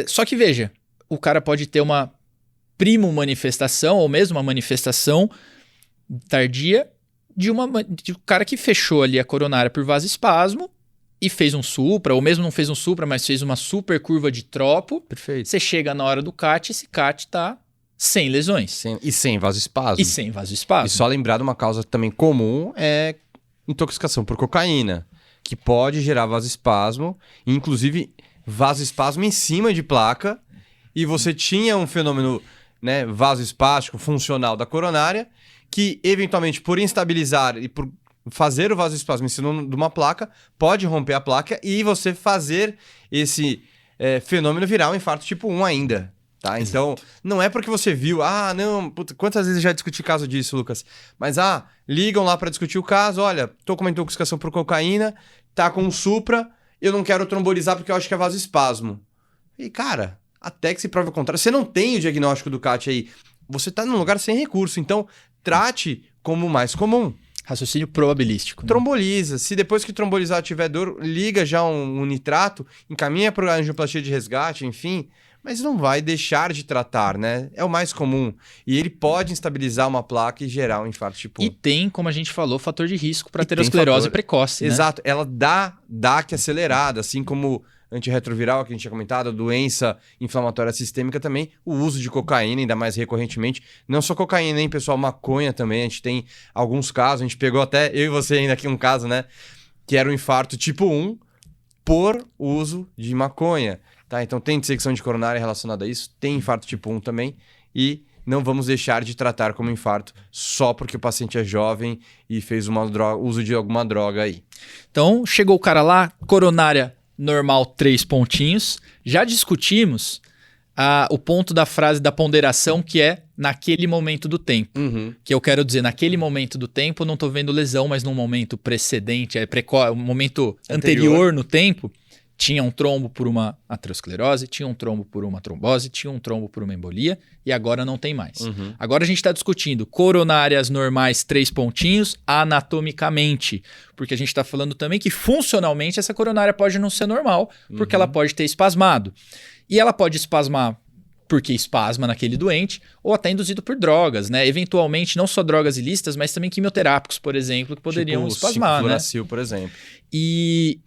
Só que veja, o cara pode ter uma primo manifestação, ou mesmo uma manifestação tardia de um cara que fechou ali a coronária por vasoespasmo e fez um supra, ou mesmo não fez um supra, mas fez uma super curva de tropo. Perfeito. Você chega na hora do CAT, esse CAT tá sem lesões. E sem vasoespasmo. E só lembrar de uma causa também comum é intoxicação por cocaína, que pode gerar vasoespasmo, inclusive vasoespasmo em cima de placa, e você tinha um fenômeno, né, vasoespástico funcional da coronária, que eventualmente por instabilizar e por fazer o vasoespasmo em cima de uma placa, pode romper a placa e você fazer esse fenômeno virar um infarto tipo 1 ainda. Tá? Então, não é porque você viu, quantas vezes eu já discuti caso disso, Lucas? Mas, ligam lá para discutir o caso, olha, tô com uma intoxicação por cocaína, tá com um supra, eu não quero trombolizar porque eu acho que é vasoespasmo. E, cara, até que se prove o contrário, você não tem o diagnóstico do CAT aí, você tá num lugar sem recurso, então trate como o mais comum. Raciocínio probabilístico. Né? Tromboliza. Se depois que trombolizar tiver dor, liga já um nitrato, encaminha para a angioplastia de resgate, enfim, mas não vai deixar de tratar, né? É o mais comum. E ele pode instabilizar uma placa e gerar um infarto tipo 1. E tem, como a gente falou, fator de risco para aterosclerose precoce, né? Exato. Ela dá DAC acelerada, assim como antirretroviral, que a gente tinha comentado, doença inflamatória sistêmica também, o uso de cocaína, ainda mais recorrentemente. Não só cocaína, hein, pessoal? Maconha também. A gente tem alguns casos. A gente pegou até, eu e você ainda aqui, um caso, né? Que era um infarto tipo 1 por uso de maconha. Tá? Então tem dissecção de coronária relacionada a isso, tem infarto tipo 1 também, e não vamos deixar de tratar como infarto só porque o paciente é jovem e fez uso de alguma droga aí. Então, chegou o cara lá, coronária normal 3 pontinhos, já discutimos o ponto da frase da ponderação que é naquele momento do tempo. Uhum. Que eu quero dizer, naquele momento do tempo eu não estou vendo lesão, mas num momento precedente, um momento anterior no tempo, Tinha um trombo por uma aterosclerose, tinha um trombo por uma trombose, tinha um trombo por uma embolia e agora não tem mais. Agora a gente está discutindo coronárias normais 3 pontinhos anatomicamente, porque a gente está falando também que funcionalmente essa coronária pode não ser normal, porque ela pode ter espasmado. E ela pode espasmar porque espasma naquele doente, ou até induzido por drogas, né? Eventualmente, não só drogas ilícitas, mas também quimioterápicos, por exemplo, que poderiam espasmar, né? Por exemplo. E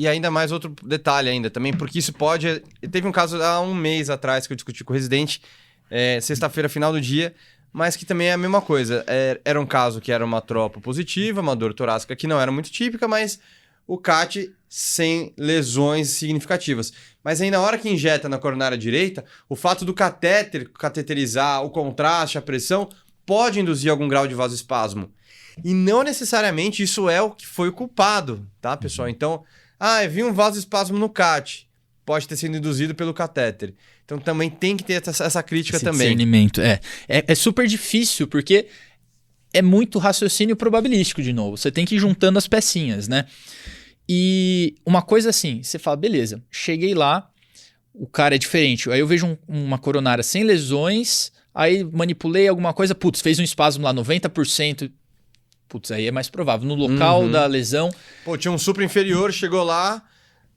ainda mais outro detalhe ainda também, porque isso pode... Teve um caso há um mês atrás que eu discuti com o residente, sexta-feira, final do dia, mas que também é a mesma coisa. Era um caso que era uma tropo positiva, uma dor torácica que não era muito típica, mas o CAT sem lesões significativas. Mas aí na hora que injeta na coronária direita, o fato do cateterizar, o contraste, a pressão, pode induzir algum grau de vasoespasmo. E não necessariamente isso é o que foi o culpado, tá, pessoal? Então, eu vi um vasoespasmo no CAT. Pode ter sido induzido pelo catéter. Então também tem que ter essa crítica esse também. Discernimento. É super difícil, porque é muito raciocínio probabilístico, de novo. Você tem que ir juntando as pecinhas, né? E uma coisa assim, você fala, beleza, cheguei lá, o cara é diferente. Aí eu vejo uma coronária sem lesões, aí manipulei alguma coisa, fez um espasmo lá, 90%. Aí é mais provável. No local da lesão... tinha um supra inferior, chegou lá,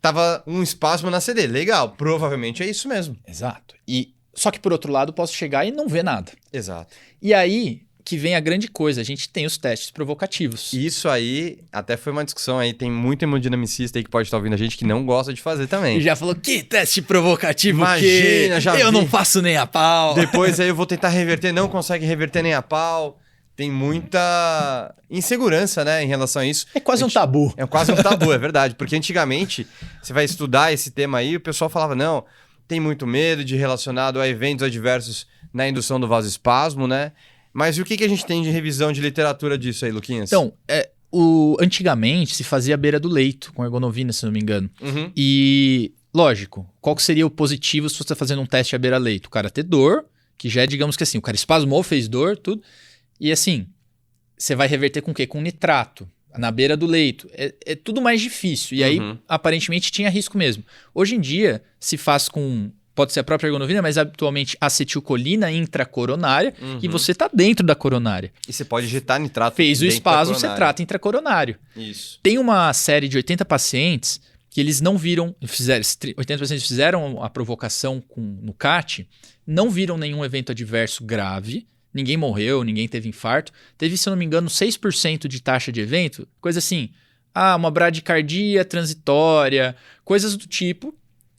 tava um espasmo na CD. Legal, provavelmente é isso mesmo. Exato. Só que por outro lado, posso chegar e não ver nada. Exato. E aí que vem a grande coisa, a gente tem os testes provocativos. Isso aí, até foi uma discussão aí, tem muito hemodinamicista aí que pode estar ouvindo a gente que não gosta de fazer também. E já falou, que teste provocativo, imagina, já eu não faço nem a pau. Depois aí eu vou tentar reverter, não consegue reverter nem a pau. Tem muita insegurança, né, em relação a isso. É quase um tabu. É quase um tabu, é verdade. Porque antigamente, você vai estudar esse tema aí, o pessoal falava, não, tem muito medo de relacionado a eventos adversos na indução do vasoespasmo, né? Mas e o que a gente tem de revisão de literatura disso aí, Luquinhas? Então, antigamente se fazia à beira do leito, com ergonovina, se não me engano. E, lógico, qual que seria o positivo se você está fazendo um teste à beira-leito? O cara ter dor, que já é, digamos que assim, o cara espasmou, fez dor, tudo. E assim, você vai reverter com o quê? Com nitrato, na beira do leito. É tudo mais difícil. E aí, aparentemente, tinha risco mesmo. Hoje em dia, se faz com... Pode ser a própria ergonovina, mas habitualmente acetilcolina intracoronária e você está dentro da coronária. E você pode injetar nitrato. Fez o espasmo, você trata intracoronário. Isso. Tem uma série de 80 pacientes que eles não viram... 80 pacientes fizeram a provocação no CAT, não viram nenhum evento adverso grave, ninguém morreu, ninguém teve infarto. Teve, se eu não me engano, 6% de taxa de evento, coisa assim, uma bradicardia transitória, coisas do tipo,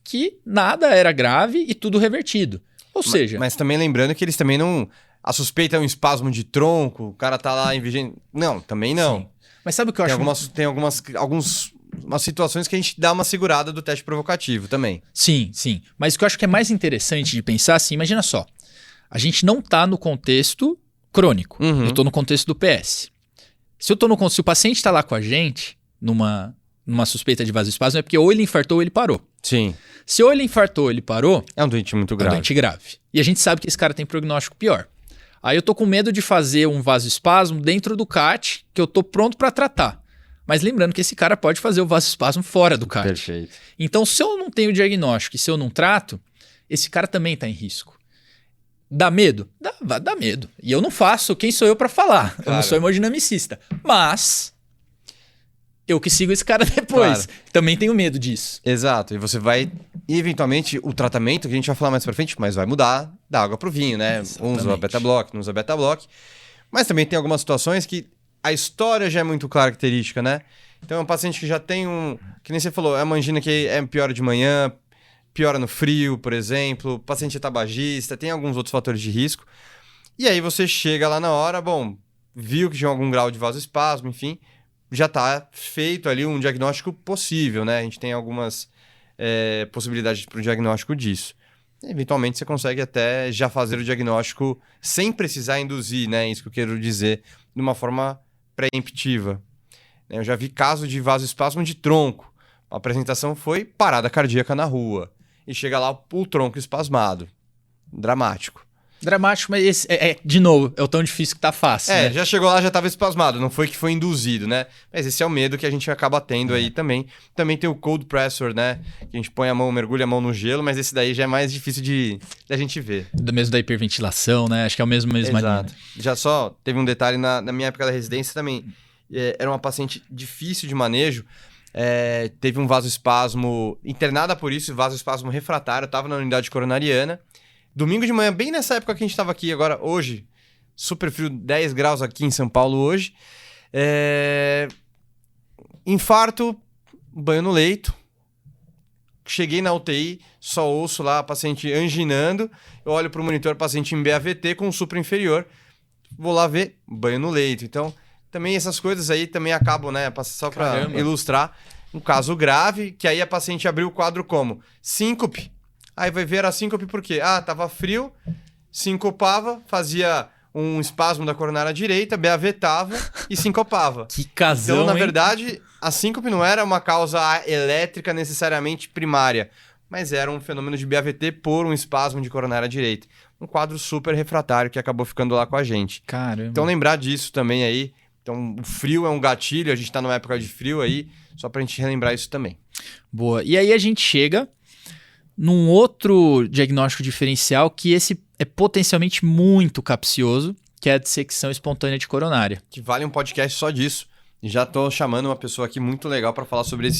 que nada era grave e tudo revertido. Ou seja... Mas também lembrando que eles também não... A suspeita é um espasmo de tronco, o cara tá lá em vigência... Não, também não. Sim. Mas sabe o que eu acho... Tem algumas situações que a gente dá uma segurada do teste provocativo também. Sim, sim. Mas o que eu acho que é mais interessante de pensar, assim, imagina só. A gente não tá no contexto crônico. Eu tô no contexto do PS. Se o paciente tá lá com a gente, numa suspeita de vasoespasmo, é porque ou ele infartou ou ele parou. Sim. Se ou ele infartou ou ele parou... É um doente muito grave. É um doente grave. E a gente sabe que esse cara tem prognóstico pior. Aí eu tô com medo de fazer um vasoespasmo dentro do CAT, que eu tô pronto para tratar. Mas lembrando que esse cara pode fazer o vasoespasmo fora do CAT. Perfeito. Então, se eu não tenho diagnóstico e se eu não trato, esse cara também está em risco. Dá medo? Dá medo. E eu não faço, quem sou eu para falar? Claro. Eu não sou hemodinamicista. Mas eu que sigo esse cara depois. Claro. Também tenho medo disso. Exato. E você vai... E eventualmente o tratamento, que a gente vai falar mais pra frente, mas vai mudar da água pro vinho, né? Exatamente. Um usa beta-block, não usa beta-block. Mas também tem algumas situações que a história já é muito característica, né? Então é um paciente que já tem que nem você falou, é uma angina que é pior de manhã, piora no frio, por exemplo, o paciente é tabagista, tem alguns outros fatores de risco. E aí você chega lá na hora, viu que tinha algum grau de vasoespasmo, enfim, já está feito ali um diagnóstico possível, né? A gente tem algumas possibilidades para o diagnóstico disso. Eventualmente você consegue até já fazer o diagnóstico sem precisar induzir, né? Isso que eu quero dizer, de uma forma preemptiva. Eu já vi caso de vasoespasmo de tronco. A apresentação foi parada cardíaca na rua. E chega lá o tronco espasmado. Dramático. Dramático, mas esse de novo, é o tão difícil que tá fácil, né? Já chegou lá, já tava espasmado. Não foi que foi induzido, né? Mas esse é o medo que a gente acaba tendo aí também. Também tem o cold pressure, né? Que a gente põe a mão, mergulha a mão no gelo, mas esse daí já é mais difícil da gente ver. Do mesmo da hiperventilação, né? Acho que é o mesma Exato. linha. Já só teve um detalhe na minha época da residência também. Era uma paciente difícil de manejo. Teve um vasoespasmo, internada por isso, vasoespasmo refratário, tava na unidade coronariana. Domingo de manhã, bem nessa época que a gente tava aqui agora, hoje, super frio, 10 graus aqui em São Paulo hoje. Infarto, banho no leito. Cheguei na UTI, só ouço lá a paciente anginando. Eu olho pro monitor, paciente em BAVT com supra inferior. Vou lá ver, banho no leito. Então, também essas coisas aí também acabam, né? Só para ilustrar um caso grave, que aí a paciente abriu o quadro como síncope. Aí vai ver a síncope por quê? Tava frio, sincopava, fazia um espasmo da coronária direita, BAVtava e sincopava. Que casão, Então, na hein? verdade, a síncope não era uma causa elétrica necessariamente primária, mas era um fenômeno de BAVT por um espasmo de coronária direita. Um quadro super refratário que acabou ficando lá com a gente. Caramba. Então, lembrar disso também aí. Então, o frio é um gatilho, a gente tá numa época de frio aí, só pra gente relembrar isso também. Boa. E aí a gente chega num outro diagnóstico diferencial, que esse é potencialmente muito capcioso, que é a dissecção espontânea de coronária. Que vale um podcast só disso. E já tô chamando uma pessoa aqui muito legal para falar sobre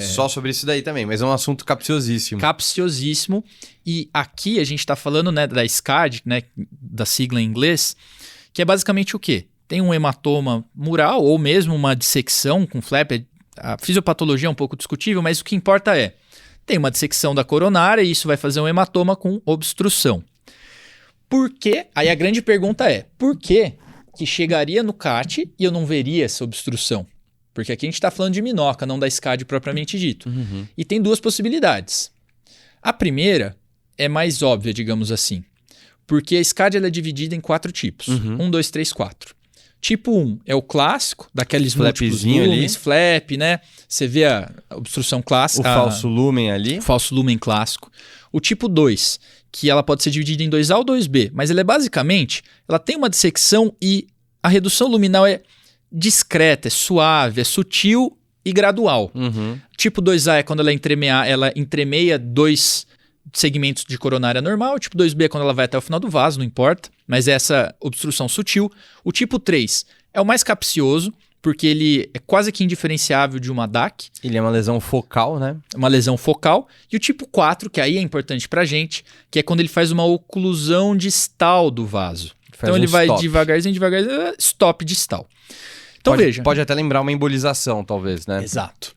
só sobre isso daí também, mas é um assunto capciosíssimo. Capciosíssimo. E aqui a gente tá falando, né, da SCAD, né, da sigla em inglês, que é basicamente o quê? Tem um hematoma mural ou mesmo uma dissecção com flap. A fisiopatologia é um pouco discutível, mas o que importa é tem uma dissecção da coronária e isso vai fazer um hematoma com obstrução. Por quê? Aí a grande pergunta é, por que chegaria no CAT e eu não veria essa obstrução? Porque aqui a gente está falando de minoca, não da SCAD propriamente dito. Uhum. E tem duas possibilidades. A primeira é mais óbvia, digamos assim. Porque a SCAD ela é dividida em 4 tipos. 1, 2, 3, 4. Tipo 1 é o clássico, daqueles múltiplos lumens, flap, né? Você vê a obstrução clássica. O falso lumen ali. O falso lumen clássico. O tipo 2, que ela pode ser dividida em 2A ou 2B, mas ela é basicamente, ela tem uma dissecção e a redução luminal é discreta, é suave, é sutil e gradual. Tipo 2A é quando ela entremeia 2 segmentos de coronária normal. O tipo 2B é quando ela vai até o final do vaso, não importa, mas é essa obstrução sutil. O tipo 3 é o mais capcioso, porque ele é quase que indiferenciável de uma DAC. Ele é uma lesão focal, né? Uma lesão focal. E o tipo 4, que aí é importante pra gente, que é quando ele faz uma oclusão distal do vaso. Então ele vai devagarzinho, stop distal. Então veja. Pode até lembrar uma embolização, talvez, né? Exato.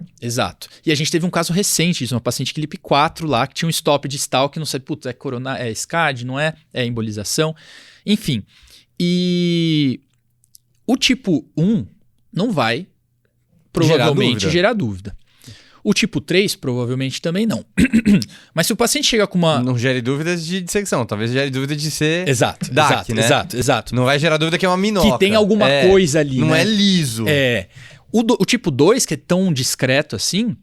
E a gente teve um caso recente disso, uma paciente CLIP 4 lá, que tinha um stop distal, que não sabe, putz, é SCAD, não é? É embolização. Enfim. E o tipo 1 não vai provavelmente gerar dúvida. O tipo 3 provavelmente também não. Mas se o paciente chega com uma... Não gere dúvidas de dissecção, talvez gere dúvida de ser DAC, né? Exato. Não vai gerar dúvida que é uma minoca. Que tem alguma coisa ali, não né? é liso. O tipo 2, que é tão discreto assim,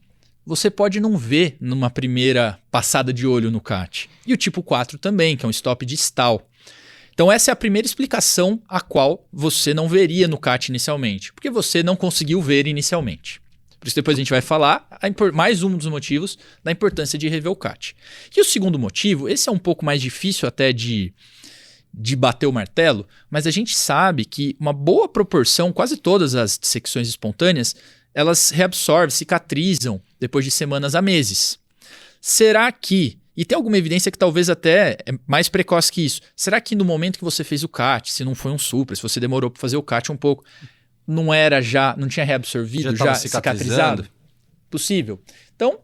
você pode não ver numa primeira passada de olho no CAT. E o tipo 4 também, que é um stop distal. Então essa é a primeira explicação a qual você não veria no CAT inicialmente, porque você não conseguiu ver inicialmente. Por isso depois a gente vai falar mais um dos motivos da importância de rever o CAT. E o segundo motivo, esse é um pouco mais difícil até de bater o martelo, mas a gente sabe que uma boa proporção, quase todas as dissecções espontâneas, elas reabsorvem, cicatrizam depois de semanas a meses. Será que, e tem alguma evidência que talvez até é mais precoce que isso, será que no momento que você fez o CAT, se não foi um supra, se você demorou para fazer o CAT um pouco, não tinha reabsorvido, já cicatrizado? Possível. Então,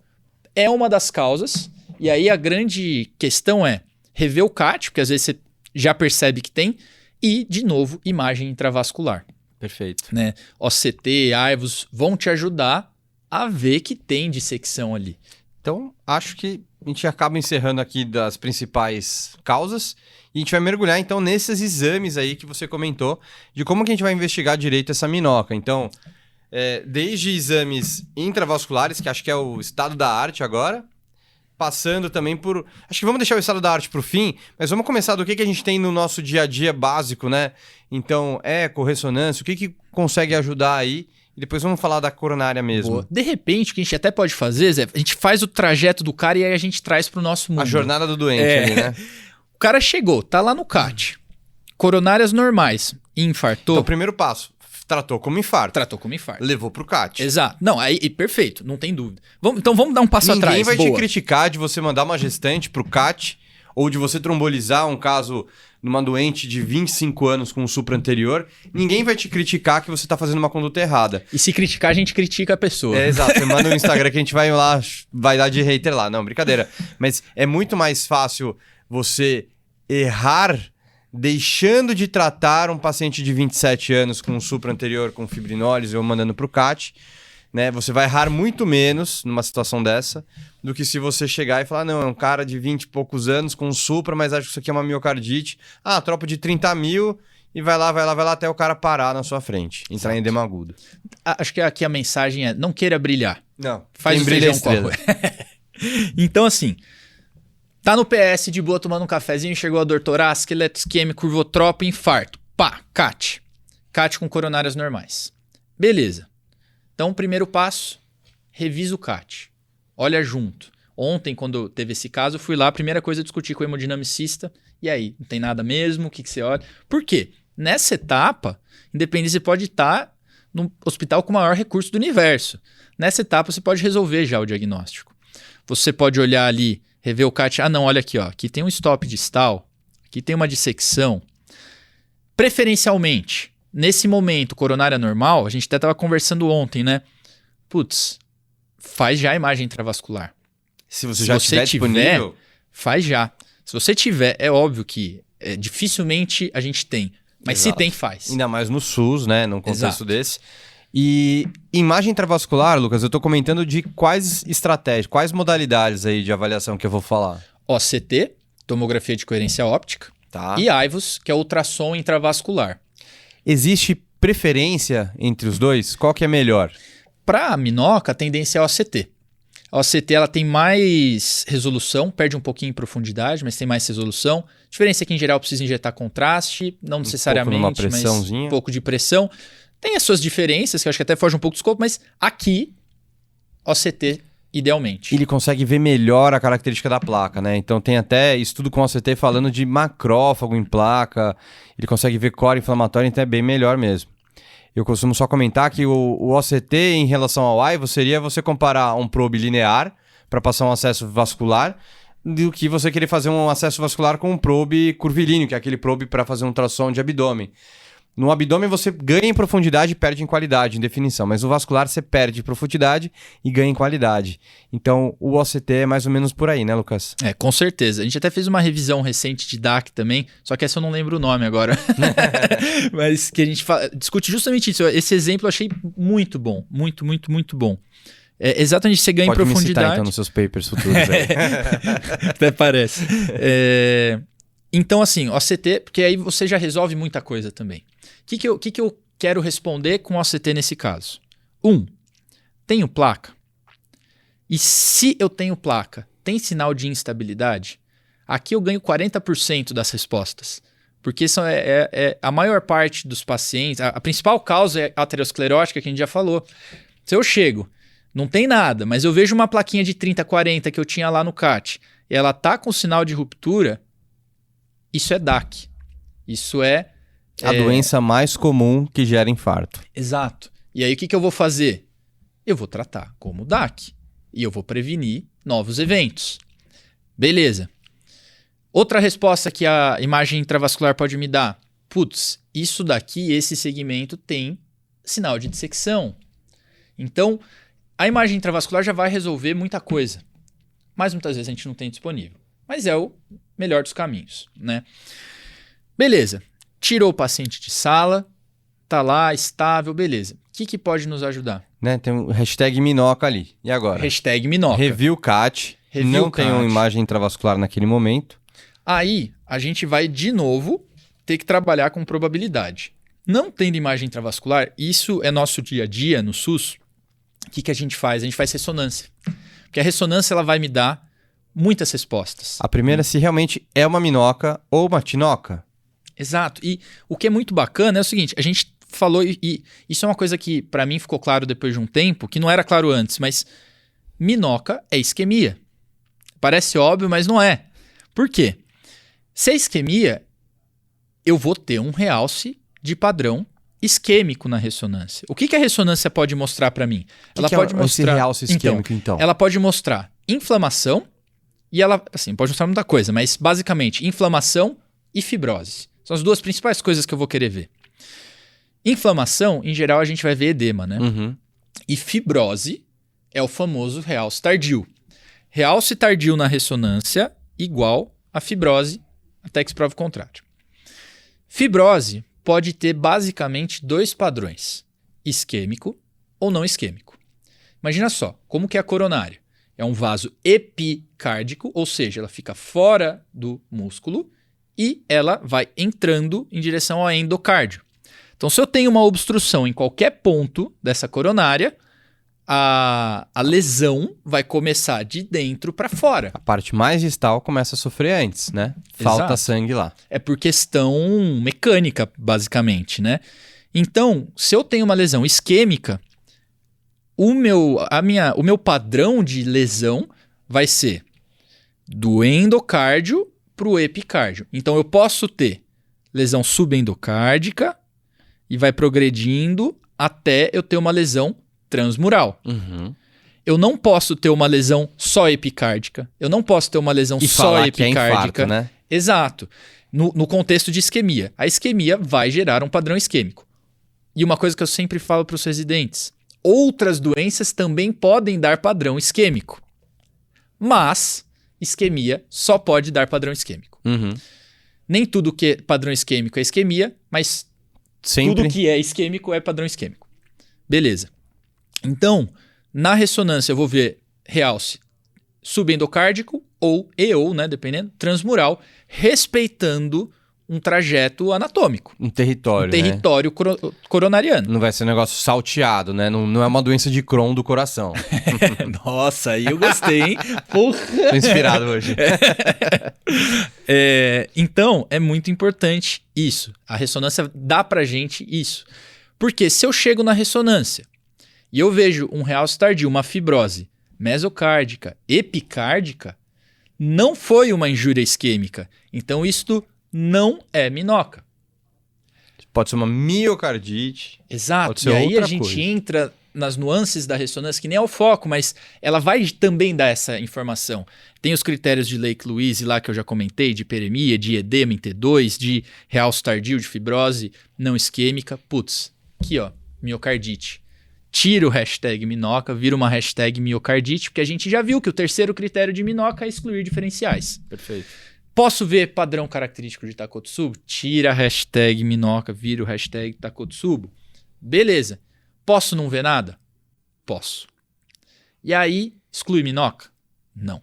é uma das causas, e aí a grande questão é rever o CAT, porque às vezes você já percebe que tem, e, de novo, imagem intravascular. Perfeito. Né? OCT, AIVOS vão te ajudar a ver que tem dissecção ali. Então, acho que a gente acaba encerrando aqui das principais causas e a gente vai mergulhar, então, nesses exames aí que você comentou de como que a gente vai investigar direito essa minoca. Então, desde exames intravasculares, que acho que é o estado da arte agora, passando também por... Acho que vamos deixar o estado da arte pro fim, mas vamos começar do que a gente tem no nosso dia a dia básico, né? Então, eco, ressonância, o que consegue ajudar aí? E depois vamos falar da coronária mesmo. Boa. De repente, o que a gente até pode fazer, Zé, a gente faz o trajeto do cara e aí a gente traz pro nosso mundo. A jornada do doente ali, né? O cara chegou, tá lá no CAT. Coronárias normais. Infartou. Então, primeiro passo. Tratou como infarto. Tratou como infarto. Levou pro CAT. Exato. Não, aí perfeito, não tem dúvida. Então vamos dar um passo atrás. Ninguém vai Boa. te criticar de você mandar uma gestante pro CAT ou de você trombolizar um caso numa doente de 25 anos com um supra anterior. Ninguém vai te criticar que você tá fazendo uma conduta errada. E se criticar, a gente critica a pessoa. Exato. Você manda no Instagram que a gente vai lá, vai dar de hater lá. Não, brincadeira. Mas é muito mais fácil você errar deixando de tratar um paciente de 27 anos com um supra anterior com fibrinólise ou mandando para o CAT, né? Você vai errar muito menos numa situação dessa do que se você chegar e falar, não, é um cara de 20 e poucos anos com um supra, mas acho que isso aqui é uma miocardite. Ah, tropa de 30 mil e vai lá até o cara parar na sua frente, entrar Exato. Em edema agudo. Acho que aqui a mensagem é, não queira brilhar. Não, faz o brilha feijão com arroz. Então assim... Tá no PS de boa tomando um cafezinho, chegou a dor torácica, eletroisquêmico, curvotropo, infarto. Pá, CAT. CAT com coronárias normais. Beleza. Então, primeiro passo, revisa o CAT. Olha junto. Ontem, quando teve esse caso, eu fui lá, a primeira coisa eu discuti com o hemodinamicista. E aí, não tem nada mesmo? O que você olha? Por quê? Nessa etapa, independente, você pode estar no hospital com o maior recurso do universo. Nessa etapa, você pode resolver já o diagnóstico. Você pode olhar ali, rever o CAT. Ah, não, olha aqui, ó. Aqui tem um stop distal. Aqui tem uma dissecção. Preferencialmente, nesse momento, coronária normal, a gente até estava conversando ontem, né? Putz, faz já a imagem intravascular. Se você já tiver disponível, faz já. Se você tiver, é óbvio que dificilmente a gente tem. Mas Exato. Se tem, faz. Ainda mais no SUS, né? Num contexto Exato. desse. E imagem intravascular, Lucas, eu estou comentando de quais estratégias, quais modalidades aí de avaliação que eu vou falar? OCT, tomografia de coerência óptica, tá. E AIVUS, que é ultrassom intravascular. Existe preferência entre os dois? Qual que é melhor? Para a minoca, a tendência é a OCT. A OCT ela tem mais resolução, perde um pouquinho em profundidade, mas tem mais resolução. A diferença é que, em geral, precisa injetar contraste, não necessariamente, mas um pouco de pressão. Tem as suas diferenças, que eu acho que até foge um pouco do escopo, mas aqui, OCT, idealmente. Ele consegue ver melhor a característica da placa, né? Então tem até estudo com OCT falando de macrófago em placa, ele consegue ver core inflamatório, então é bem melhor mesmo. Eu costumo só comentar que o OCT em relação ao AIVO seria você comparar um probe linear para passar um acesso vascular do que você querer fazer um acesso vascular com um probe curvilíneo, que é aquele probe para fazer um ultrassom de abdômen. No abdômen você ganha em profundidade e perde em qualidade, em definição. Mas no vascular você perde em profundidade e ganha em qualidade. Então o OCT é mais ou menos por aí, né, Lucas? Com certeza. A gente até fez uma revisão recente de DAC também, só que essa eu não lembro o nome agora. Mas que a gente discute justamente isso. Esse exemplo eu achei muito bom. Muito, muito, muito bom. Exatamente, você ganha em profundidade. Pode me citar, então, nos seus papers futuros aí. Até parece. Então, assim, OCT, porque aí você já resolve muita coisa também. O que eu quero responder com OCT nesse caso? Tenho placa? E se eu tenho placa, tem sinal de instabilidade? Aqui eu ganho 40% das respostas. Porque a maior parte dos pacientes... A principal causa é aterosclerótica, que a gente já falou. Se eu chego, não tem nada, mas eu vejo uma plaquinha de 30, 40 que eu tinha lá no CAT, e ela tá com sinal de ruptura, isso é DAC. Isso é... A doença mais comum que gera infarto. Exato. E aí o que eu vou fazer? Eu vou tratar como DAC. E eu vou prevenir novos eventos. Beleza. Outra resposta que a imagem intravascular pode me dar. Putz, isso daqui, esse segmento tem sinal de dissecção. Então, a imagem intravascular já vai resolver muita coisa. Mas muitas vezes a gente não tem disponível. Mas é o melhor dos caminhos, né? Beleza. Tirou o paciente de sala, tá lá, estável, beleza. O que pode nos ajudar? Né? Tem um hashtag Minoca ali. E agora? Hashtag Minoca. Review CAT. Não tem uma imagem intravascular naquele momento. Aí, a gente vai de novo ter que trabalhar com probabilidade. Não tendo imagem intravascular, isso é nosso dia a dia no SUS. O que a gente faz? A gente faz ressonância. Porque a ressonância ela vai me dar muitas respostas. A primeira, se realmente é uma minoca ou uma tinoca. Exato. E o que é muito bacana é o seguinte, a gente falou, e isso é uma coisa que para mim ficou claro depois de um tempo, que não era claro antes, mas minoca é isquemia. Parece óbvio, mas não é. Por quê? Se é isquemia, eu vou ter um realce de padrão isquêmico na ressonância. O que a ressonância pode mostrar para mim? Ela pode mostrar esse realce isquêmico, então? Ela pode mostrar inflamação e ela, assim, pode mostrar muita coisa, mas basicamente inflamação e fibrose. São as duas principais coisas que eu vou querer ver. Inflamação, em geral, a gente vai ver edema, né? Uhum. E fibrose é o famoso realce tardio. Realce tardio na ressonância igual a fibrose, até que se prove o contrário. Fibrose pode ter basicamente dois padrões, isquêmico ou não isquêmico. Imagina só, como que é a coronária? É um vaso epicárdico, ou seja, ela fica fora do músculo e ela vai entrando em direção ao endocárdio. Então, se eu tenho uma obstrução em qualquer ponto dessa coronária, a lesão vai começar de dentro para fora. A parte mais distal começa a sofrer antes, né? Falta Exato. sangue lá. É por questão mecânica, basicamente, né? Então, se eu tenho uma lesão isquêmica, o meu padrão de lesão vai ser do endocárdio para o epicárdio. Então, eu posso ter lesão subendocárdica e vai progredindo até eu ter uma lesão transmural. Uhum. Eu não posso ter uma lesão só epicárdica. Eu não posso ter uma lesão E só falar que é epicárdica. infarto, né? Exato. No contexto de isquemia. A isquemia vai gerar um padrão isquêmico. E uma coisa que eu sempre falo para os residentes: outras doenças também podem dar padrão isquêmico. Mas isquemia só pode dar padrão isquêmico. Uhum. Nem tudo que é padrão isquêmico é isquemia, mas Sempre. tudo que é isquêmico é padrão isquêmico. Beleza. Então, na ressonância eu vou ver realce subendocárdico ou, né, dependendo, transmural, respeitando um trajeto anatômico. Um território, Um território coronariano. Não vai ser um negócio salteado, né? Não é uma doença de Crohn do coração. Nossa, aí eu gostei, hein? Porra! Tô inspirado hoje. Então, é muito importante isso. A ressonância dá pra gente isso. Porque se eu chego na ressonância e eu vejo um realce tardio, uma fibrose mesocárdica, epicárdica, não foi uma injúria isquêmica. Então, isto não é minoca. Pode ser uma miocardite. Exato. Pode ser E aí outra a gente coisa. entra nas nuances da ressonância, que nem é o foco, mas ela vai também dar essa informação. Tem os critérios de Lake-Louise lá que eu já comentei, de hiperemia, de edema em T2, de realce tardio, de fibrose não isquêmica. Putz, aqui ó, miocardite. Tira o hashtag minoca, vira uma hashtag miocardite, porque a gente já viu que o terceiro critério de minoca é excluir diferenciais. Perfeito. Posso ver padrão característico de Takotsubo? Tira a hashtag minoca, vira o hashtag Takotsubo. Beleza. Posso não ver nada? Posso. E aí, exclui minoca? Não.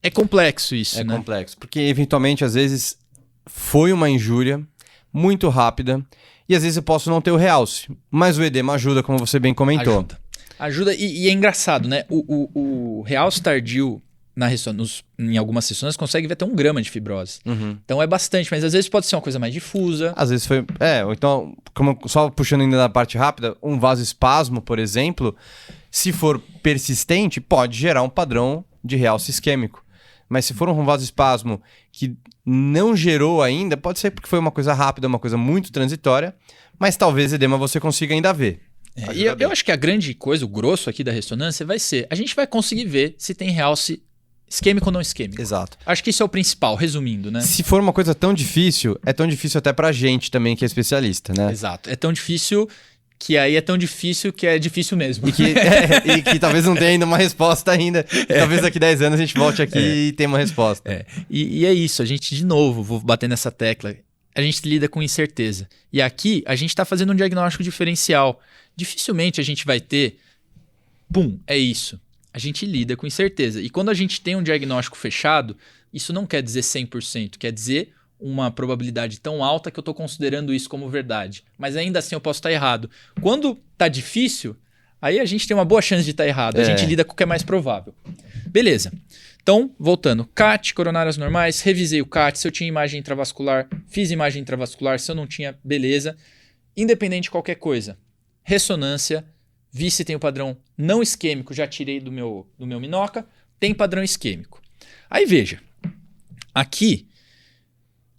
É complexo isso, né? É complexo, porque eventualmente, às vezes, foi uma injúria muito rápida e às vezes eu posso não ter o realce, mas o edema ajuda, como você bem comentou. Ajuda e é engraçado, né? O realce tardio em algumas ressonâncias consegue ver até 1 grama de fibrose. Uhum. Então é bastante, mas às vezes pode ser uma coisa mais difusa. Às vezes foi... ou então, só puxando ainda da parte rápida, um vasoespasmo, por exemplo, se for persistente, pode gerar um padrão de realce isquêmico. Mas se for um vasoespasmo que não gerou ainda, pode ser porque foi uma coisa rápida, uma coisa muito transitória, mas talvez edema você consiga ainda ver. E eu acho que a grande coisa, o grosso aqui da ressonância vai ser, a gente vai conseguir ver se tem realce isquêmico ou não isquêmico. Exato. Acho que isso é o principal, resumindo, né? Se for uma coisa tão difícil, é tão difícil até pra gente também, que é especialista, né? Exato. É tão difícil que aí é tão difícil que é difícil mesmo. E que talvez não tenha ainda uma resposta ainda. Talvez daqui 10 anos a gente volte aqui e tenha uma resposta. E é isso, a gente, de novo, vou bater nessa tecla, a gente lida com incerteza. E aqui, a gente está fazendo um diagnóstico diferencial. Dificilmente a gente vai ter, é isso. A gente lida com incerteza. E quando a gente tem um diagnóstico fechado, isso não quer dizer 100%, quer dizer uma probabilidade tão alta que eu estou considerando isso como verdade. Mas ainda assim eu posso estar errado. Quando tá difícil, aí a gente tem uma boa chance de estar errado. A gente lida com o que é mais provável. Beleza. Então, voltando, CAT, coronárias normais, revisei o CAT, se eu tinha imagem intravascular, fiz imagem intravascular, se eu não tinha, beleza. Independente de qualquer coisa, ressonância, vi se tem o padrão não isquêmico, já tirei do meu Minoca, tem padrão isquêmico. Aí veja, aqui,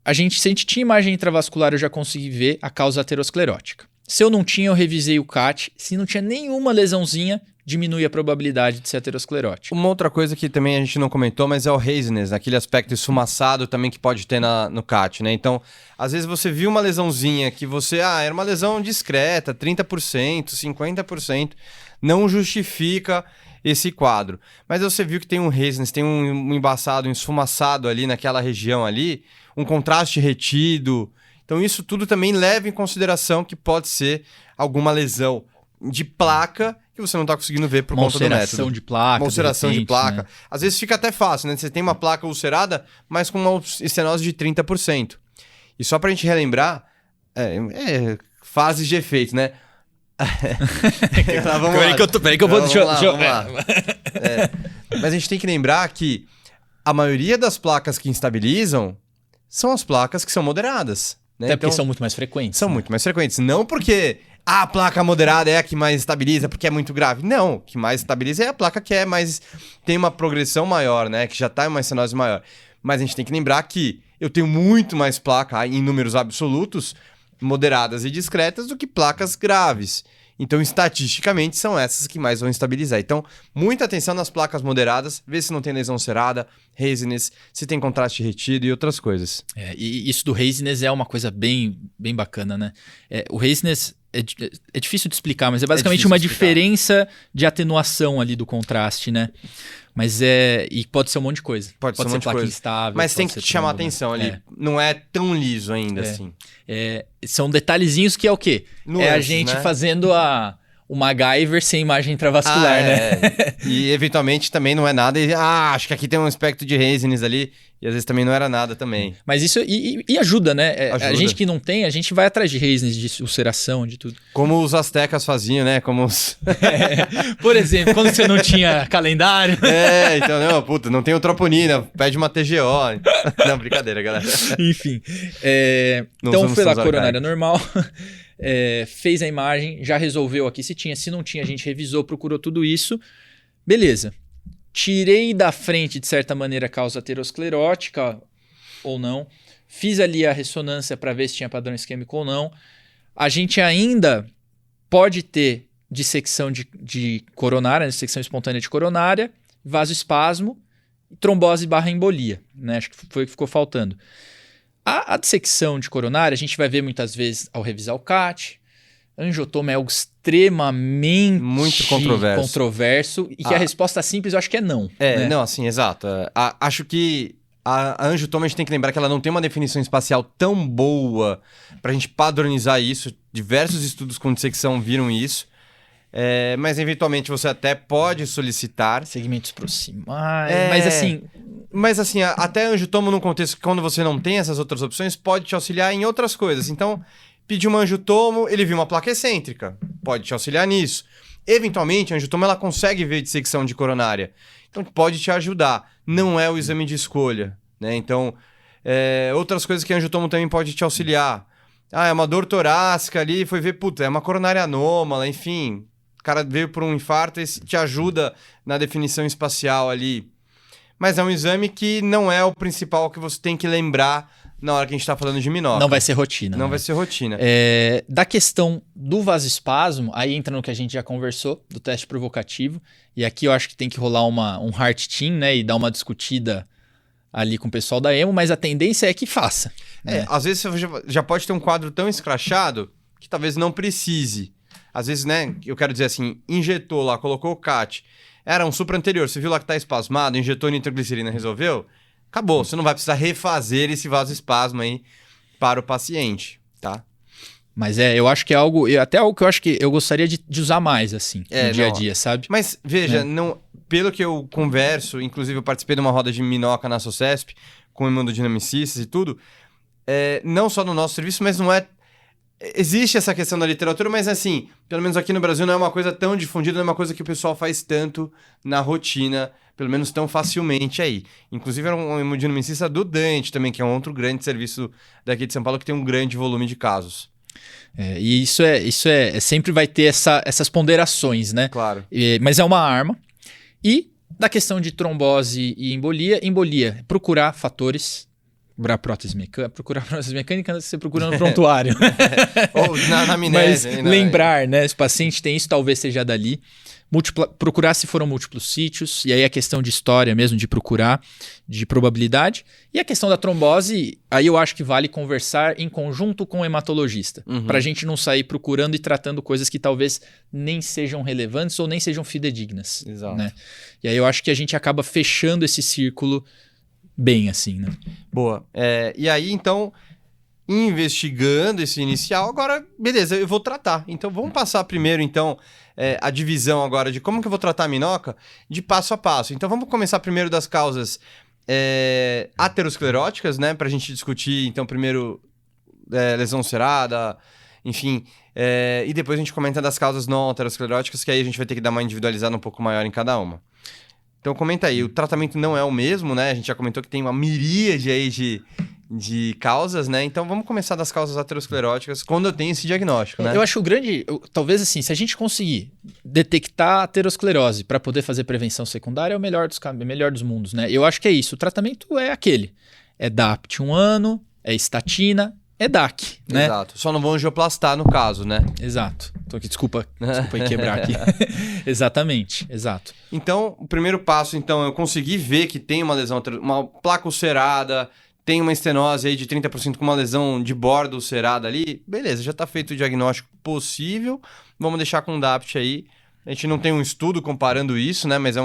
se a gente tinha imagem intravascular, eu já consegui ver a causa aterosclerótica. Se eu não tinha, eu revisei o CAT, se não tinha nenhuma lesãozinha, diminui a probabilidade de ser aterosclerótico. Uma outra coisa que também a gente não comentou, mas é o haziness, aquele aspecto esfumaçado também que pode ter no CAT, né? Então, às vezes você viu uma lesãozinha que você... era uma lesão discreta, 30%, 50%, não justifica esse quadro. Mas você viu que tem um haziness, tem um embaçado, um esfumaçado ali naquela região ali, um contraste retido. Então, isso tudo também leva em consideração que pode ser alguma lesão de placa que você não está conseguindo ver por conta do método. Uma ulceração de placa. Uma ulceração de placa. Né? Às vezes fica até fácil, né? Você tem uma placa ulcerada, mas com uma estenose de 30%. E só para a gente relembrar, fases de efeito, né? Peraí que eu vou... Vamos lá. Mas a gente tem que lembrar que a maioria das placas que instabilizam são as placas que são moderadas. Né? Até porque são muito mais frequentes. São muito mais frequentes. Não porque a placa moderada é a que mais estabiliza porque é muito grave. Não, o que mais estabiliza é a placa que tem uma progressão maior, né? Que já está em uma estenose maior. Mas a gente tem que lembrar que eu tenho muito mais placa em números absolutos, moderadas e discretas, do que placas graves. Então, estatisticamente, são essas que mais vão estabilizar. Então, muita atenção nas placas moderadas, ver se não tem lesão ulcerada, haziness, se tem contraste retido e outras coisas. E isso do haziness é uma coisa bem bacana, né? O haziness é difícil de explicar, mas é basicamente uma diferença de atenuação ali do contraste, né? Mas e pode ser um monte de coisa. Pode ser um monte de placa coisa. instável. Mas tem que te chamar a atenção ali. Não é tão liso ainda assim. São detalhezinhos que é o quê? Nuances, a gente né? fazendo o MacGyver sem imagem intravascular, né? E eventualmente também não é nada. Acho que aqui tem um aspecto de haziness ali. E às vezes também não era nada também. Mas isso e ajuda, né? Ajuda. A gente que não tem, a gente vai atrás de haziness, de ulceração, de tudo. Como os astecas faziam, né? Por exemplo, quando você não tinha calendário. Então, não tem o troponina, pede uma TGO. Não, brincadeira, galera. Enfim. Então foi lá, coronária normal. Fez a imagem, já resolveu aqui se tinha. Se não tinha, a gente revisou, procurou tudo isso. Beleza. Tirei da frente, de certa maneira, a causa aterosclerótica ou não. Fiz ali a ressonância para ver se tinha padrão isquêmico ou não. A gente ainda pode ter dissecção de coronária, dissecção espontânea de coronária, vasoespasmo, trombose / embolia. Né? Acho que foi o que ficou faltando. A dissecção de coronária, a gente vai ver muitas vezes ao revisar o CAT. Angiotoma é algo extremamente muito controverso e que a resposta simples eu acho que é não. Né? Não, assim, exato. Acho que a angiotoma a gente tem que lembrar que ela não tem uma definição espacial tão boa pra gente padronizar isso. Diversos estudos com dissecção viram isso. Mas eventualmente você até pode solicitar. Segmentos proximais, Mas assim, até angiotoma num contexto que quando você não tem essas outras opções, pode te auxiliar em outras coisas. Então, pediu uma angiotomo, ele viu uma placa excêntrica. Pode te auxiliar nisso. Eventualmente, a angiotomo ela consegue ver dissecção de coronária. Então, pode te ajudar. Não é o exame de escolha. Né? Então, outras coisas que a angiotomo também pode te auxiliar. É uma dor torácica ali, foi ver, é uma coronária anômala, enfim. O cara veio por um infarto e te ajuda na definição espacial ali. Mas é um exame que não é o principal que você tem que lembrar na hora que a gente está falando de Minoca. Não vai ser rotina. Não vai ser rotina. Da questão do vasoespasmo, aí entra no que a gente já conversou, do teste provocativo. E aqui eu acho que tem que rolar um heart team, né? E dar uma discutida ali com o pessoal da EMO, mas a tendência é que faça. Né? Às vezes você já pode ter um quadro tão escrachado que talvez não precise. Às vezes, né? Eu quero dizer assim, injetou lá, colocou o CAT. Era um supra anterior, você viu lá que tá espasmado, injetou nitroglicerina, resolveu? Acabou, você não vai precisar refazer esse vasoespasmo aí para o paciente, tá? Mas eu acho que é algo, até algo que eu acho que eu gostaria de usar mais, assim, no dia a dia, sabe? Mas, veja, pelo que eu converso, inclusive eu participei de uma roda de Minoca na SOCESP, com hemodinamicistas e tudo, não só no nosso serviço, mas não é existe essa questão da literatura, mas assim, pelo menos aqui no Brasil não é uma coisa tão difundida, não é uma coisa que o pessoal faz tanto na rotina, pelo menos tão facilmente aí. Inclusive era um hemodinamicista do Dante também, que é um outro grande serviço daqui de São Paulo que tem um grande volume de casos. E isso sempre vai ter essas ponderações, né? Claro. Mas é uma arma. E da questão de trombose e embolia, procurar fatores. Procurar prótese mecânica, você procura no prontuário. Ou na amnésia. Mas lembrar, né? Se o paciente tem isso, talvez seja dali. Procurar se foram múltiplos sítios. E aí a questão de história mesmo, de procurar, de probabilidade. E a questão da trombose, aí eu acho que vale conversar em conjunto com o hematologista. Para a gente não sair procurando e tratando coisas que talvez nem sejam relevantes ou nem sejam fidedignas. Exato. Né? E aí eu acho que a gente acaba fechando esse círculo bem assim, né? Boa. E aí, então, investigando esse inicial, agora, beleza, eu vou tratar. Então, vamos passar primeiro, então, a divisão agora de como que eu vou tratar a minoca de passo a passo. Então, vamos começar primeiro das causas ateroscleróticas, né? Pra gente discutir, então, primeiro lesão ulcerada, enfim... e depois a gente comenta das causas não ateroscleróticas, que aí a gente vai ter que dar uma individualizada um pouco maior em cada uma. Então comenta aí, o tratamento não é o mesmo, né? A gente já comentou que tem uma miríade aí de causas, né? Então vamos começar das causas ateroscleróticas quando eu tenho esse diagnóstico, né? Eu acho talvez assim, se a gente conseguir detectar a aterosclerose para poder fazer prevenção secundária, é o melhor dos mundos, né? Eu acho que é isso, o tratamento é aquele. É DAPT 1 ano, é estatina, é DAC, né? Exato. Só não vão angioplastar no caso, né? Exato. Tô aqui, desculpa aí quebrar aqui. Exatamente, exato. Então, o primeiro passo, então, eu consegui ver que tem uma lesão, uma placa ulcerada, tem uma estenose aí de 30% com uma lesão de bordo ulcerada ali. Beleza, já tá feito o diagnóstico possível. Vamos deixar com o DAPT aí. A gente não tem um estudo comparando isso, né? Mas é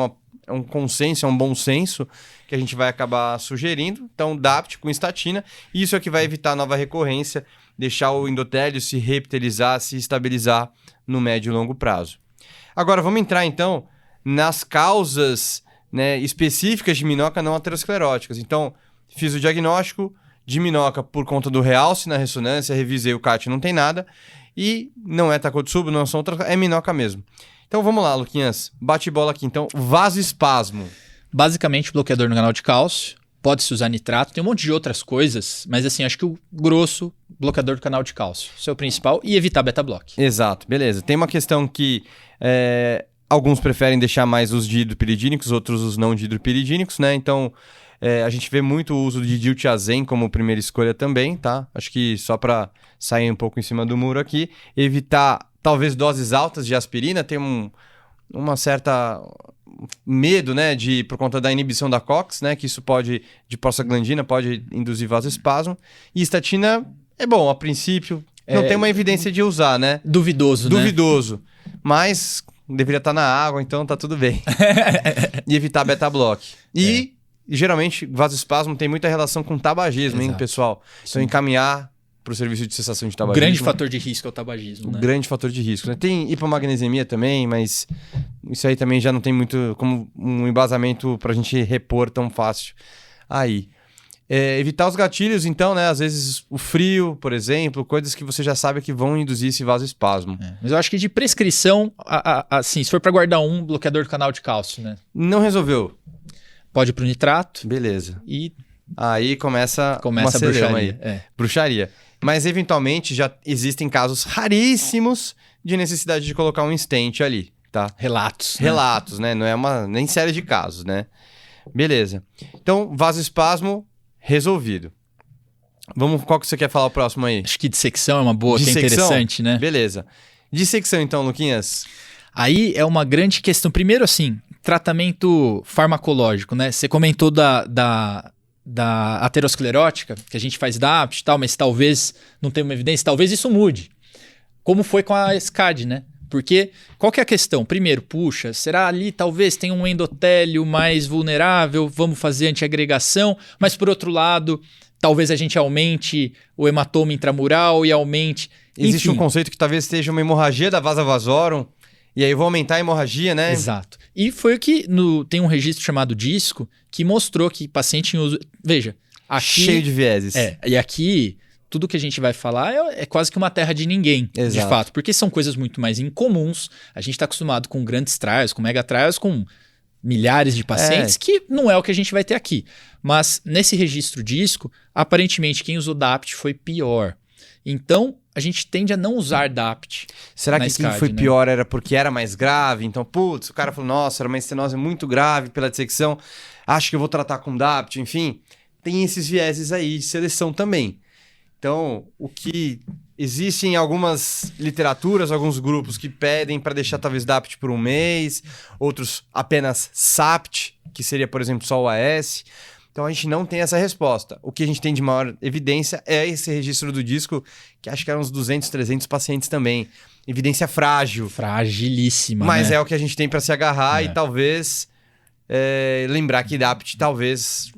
um consenso, é um bom senso que a gente vai acabar sugerindo. Então, DAPT com estatina. Isso é que vai evitar nova recorrência, deixar o endotélio se reepitelizar, se estabilizar no médio e longo prazo. Agora, vamos entrar, então, nas causas, né, específicas de minoca não ateroscleróticas. Então, fiz o diagnóstico de minoca por conta do realce na ressonância, revisei o CAT, não tem nada. E não é Takotsubo, não são outras, é minoca mesmo. Então vamos lá, Luquinhas. Bate bola aqui. Então, vasoespasmo. Basicamente, bloqueador no canal de cálcio. Pode-se usar nitrato. Tem um monte de outras coisas. Mas assim, acho que o grosso, bloqueador do canal de cálcio. Isso é o principal. E evitar beta-block. Exato, beleza. Tem uma questão que alguns preferem deixar mais os dihidropiridínicos, outros os não dihidropiridínicos, né? Então, a gente vê muito o uso de diltiazem como primeira escolha também, tá? Acho que só para sair um pouco em cima do muro aqui. Evitar... Talvez doses altas de aspirina, tem uma certa medo, né, por conta da inibição da COX, né, que isso pode, de prostaglandina, pode induzir vasoespasmo. E estatina é bom, a princípio, não tem uma evidência de usar, né? Duvidoso, né? Duvidoso, mas deveria estar na água, então tá tudo bem. E evitar beta-block. E, geralmente, vasoespasmo tem muita relação com tabagismo, hein, pessoal? Então, encaminhar para o serviço de cessação de tabagismo. O grande fator de risco é o tabagismo, né? O grande fator de risco, né? Tem hipomagnesemia também, mas isso aí também já não tem muito como um embasamento para a gente repor tão fácil aí. Evitar os gatilhos, então, né? Às vezes o frio, por exemplo, coisas que você já sabe que vão induzir esse vasoespasmo. Mas eu acho que de prescrição, assim, se for para guardar um bloqueador do canal de cálcio, né? Não resolveu. Pode ir pro nitrato. Beleza. E aí começa a bruxaria. Aí. Bruxaria. Mas, eventualmente, já existem casos raríssimos de necessidade de colocar um stent ali, tá? Relatos, né? Não é nem série de casos, né? Beleza. Então, vasoespasmo resolvido. Qual que você quer falar o próximo aí? Acho que dissecção é uma boa, que é interessante, né? Beleza. Dissecção, então, Luquinhas. Aí é uma grande questão. Primeiro, assim, tratamento farmacológico, né? Você comentou da aterosclerótica, que a gente faz DAPT e tal, mas talvez não tenha uma evidência, talvez isso mude. Como foi com a SCAD, né? Porque qual que é a questão? Primeiro, será ali talvez tenha um endotélio mais vulnerável, vamos fazer antiagregação, mas por outro lado, talvez a gente aumente o hematoma intramural e aumente... Existe um conceito que talvez esteja uma hemorragia da vasa vasorum, e aí eu vou aumentar a hemorragia, né? Exato. E foi o que tem um registro chamado DISCO que mostrou que paciente em uso... Veja, aqui... Cheio de vieses. E aqui tudo que a gente vai falar é quase que uma terra de ninguém, de Exato. fato. Porque são coisas muito mais incomuns. A gente está acostumado com grandes trials, com mega trials, com milhares de pacientes, que não é o que a gente vai ter aqui. Mas nesse registro disco, aparentemente quem usou DAPT foi pior. Então, a gente tende a não usar DAPT. Será na que quem SCAD, foi né? pior era porque era mais grave? Então, putz, o cara falou, nossa, era uma estenose muito grave pela dissecção, acho que eu vou tratar com DAPT, enfim. Tem esses vieses aí de seleção também. Então, o que existe em algumas literaturas, alguns grupos que pedem para deixar talvez DAPT por um mês, outros apenas SAPT, que seria, por exemplo, só o AS. Então, a gente não tem essa resposta. O que a gente tem de maior evidência é esse registro do disco, que acho que eram uns 200, 300 pacientes também. Evidência frágil. Fragilíssima, Mas né? é o que a gente tem para se agarrar e talvez lembrar que DAPT talvez,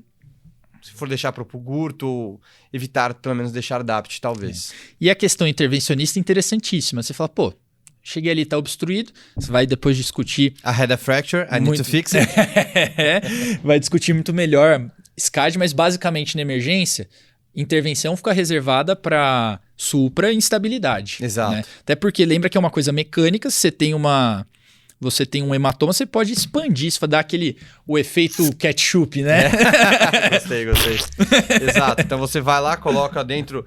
se for deixar para o curto, evitar pelo menos deixar DAPT talvez. E a questão intervencionista é interessantíssima. Você fala, pô, cheguei ali, tá obstruído. Você vai depois discutir... I had a fracture, I need to fix it. Vai discutir muito melhor SCAD, mas basicamente na emergência, intervenção fica reservada para supra e instabilidade. Exato. Né? Até porque lembra que é uma coisa mecânica, você tem um hematoma, você pode expandir, isso vai dar o efeito ketchup, né? Gostei. Exato. Então você vai lá, coloca dentro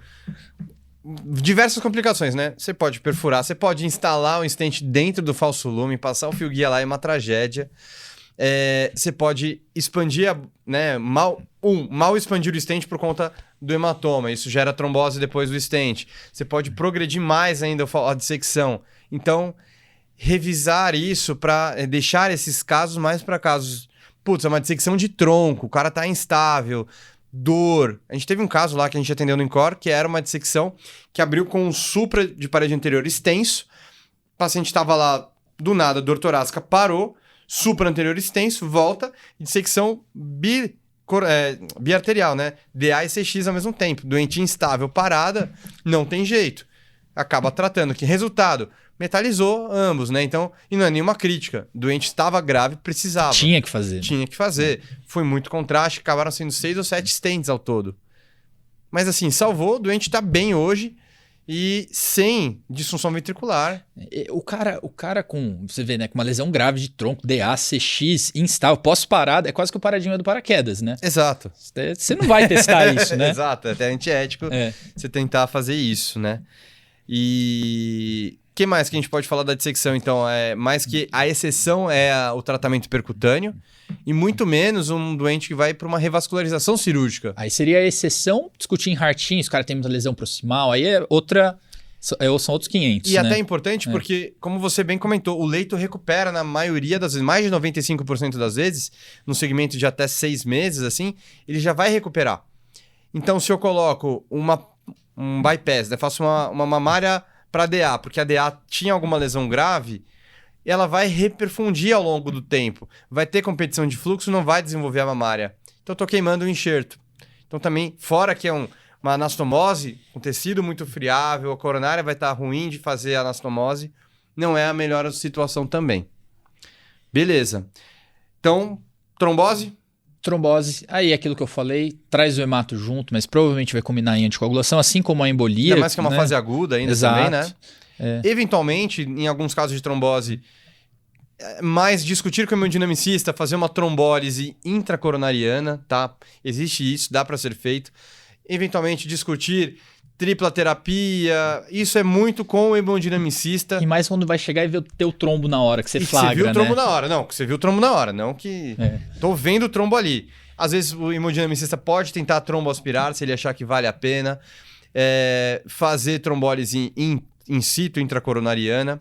diversas complicações, né? Você pode perfurar, você pode instalar um stent dentro do falso lume, passar o fio guia lá, é uma tragédia. Você pode expandir, mal expandir o stent por conta do hematoma. Isso gera trombose depois do stent. Você pode progredir mais ainda a dissecção. Então, revisar isso para deixar esses casos mais para casos... Putz, é uma dissecção de tronco, o cara tá instável, dor. A gente teve um caso lá que a gente atendeu no INCOR, que era uma dissecção que abriu com um supra de parede anterior extenso. O paciente estava lá, do nada, dor torácica parou, supra anterior extenso, volta, dissecção biarterial, né? DA e CX ao mesmo tempo. Doente instável, parada, não tem jeito. Acaba tratando. Que resultado? Metalizou ambos, né? Então, e não é nenhuma crítica. O doente estava grave, precisava. Tinha que fazer. Tinha que fazer. Foi muito contraste, acabaram sendo 6 ou 7 stents ao todo. Mas assim, salvou, o doente está bem hoje e sem disfunção ventricular. O cara com, você vê, né, com uma lesão grave de tronco, DA, CX, instável, pós-parada, é quase que o paradigma do paraquedas, né? Exato. Você não vai testar isso, né? Exato, é até antiético você tentar fazer isso, né? E o que mais que a gente pode falar da dissecção, então? Mais que a exceção é o tratamento percutâneo e muito menos um doente que vai para uma revascularização cirúrgica. Aí seria a exceção discutir em heartinho, se o cara tem muita lesão proximal, aí é outra... São outros 500, E né? até é importante porque, como você bem comentou, o leito recupera na maioria das vezes, mais de 95% das vezes, no segmento de até 6 meses, assim, ele já vai recuperar. Então, se eu coloco um bypass, né, faço uma mamária para DA, porque a DA tinha alguma lesão grave, ela vai reperfundir ao longo do tempo. Vai ter competição de fluxo, não vai desenvolver a mamária. Então, eu tô queimando o enxerto. Então, também, fora que é uma anastomose, um tecido muito friável, a coronária vai estar ruim de fazer a anastomose, não é a melhor situação também. Beleza. Então, trombose? Trombose, aí é aquilo que eu falei, traz o hemato junto, mas provavelmente vai combinar em anticoagulação, assim como a embolia. Ainda mais que é uma né? fase aguda ainda. Exato. Também, né? Eventualmente, em alguns casos de trombose, mais discutir com o hemodinamicista, fazer uma trombólise intracoronariana, tá? Existe isso, dá para ser feito. Eventualmente discutir tripla terapia, isso é muito com o hemodinamicista. E mais quando vai chegar e ver o teu trombo na hora, que você flagra, você viu o trombo né? na hora. Não, que você viu o trombo na hora, não que... Tô vendo o trombo ali. Às vezes o hemodinamicista pode tentar tromboaspirar, se ele achar que vale a pena. Fazer trombólise in situ, intracoronariana.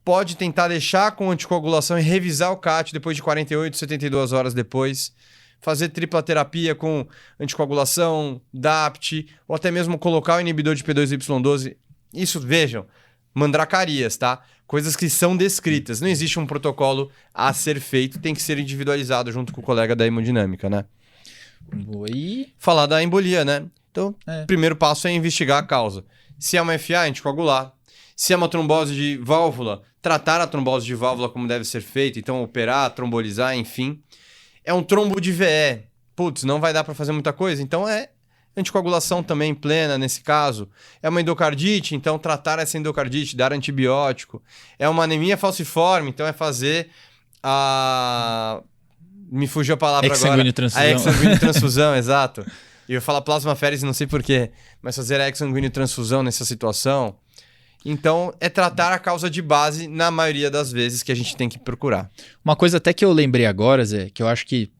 Pode tentar deixar com anticoagulação e revisar o CAT depois de 48, 72 horas depois. Fazer tripla terapia com anticoagulação, DAPT, ou até mesmo colocar o inibidor de P2Y12. Isso, vejam, mandracarias, tá? Coisas que são descritas. Não existe um protocolo a ser feito, tem que ser individualizado junto com o colega da hemodinâmica, né? Falar da embolia, né? Então, o primeiro passo é investigar a causa. Se é uma FA, anticoagular. Se é uma trombose de válvula, tratar a trombose de válvula como deve ser feito. Então, operar, trombolizar, enfim. É um trombo de VE. Putz, não vai dar para fazer muita coisa. Então, Anticoagulação também plena nesse caso. É uma endocardite, então tratar essa endocardite, dar antibiótico. É uma anemia falciforme, então é fazer a... Me fugiu a palavra agora. Transfusão. A exsanguíneo transfusão, exato. E eu falo plasmaférese, não sei porquê, mas fazer a exsanguíneo transfusão nessa situação. Então, é tratar a causa de base na maioria das vezes que a gente tem que procurar. Uma coisa até que eu lembrei agora, Zé, que eu acho que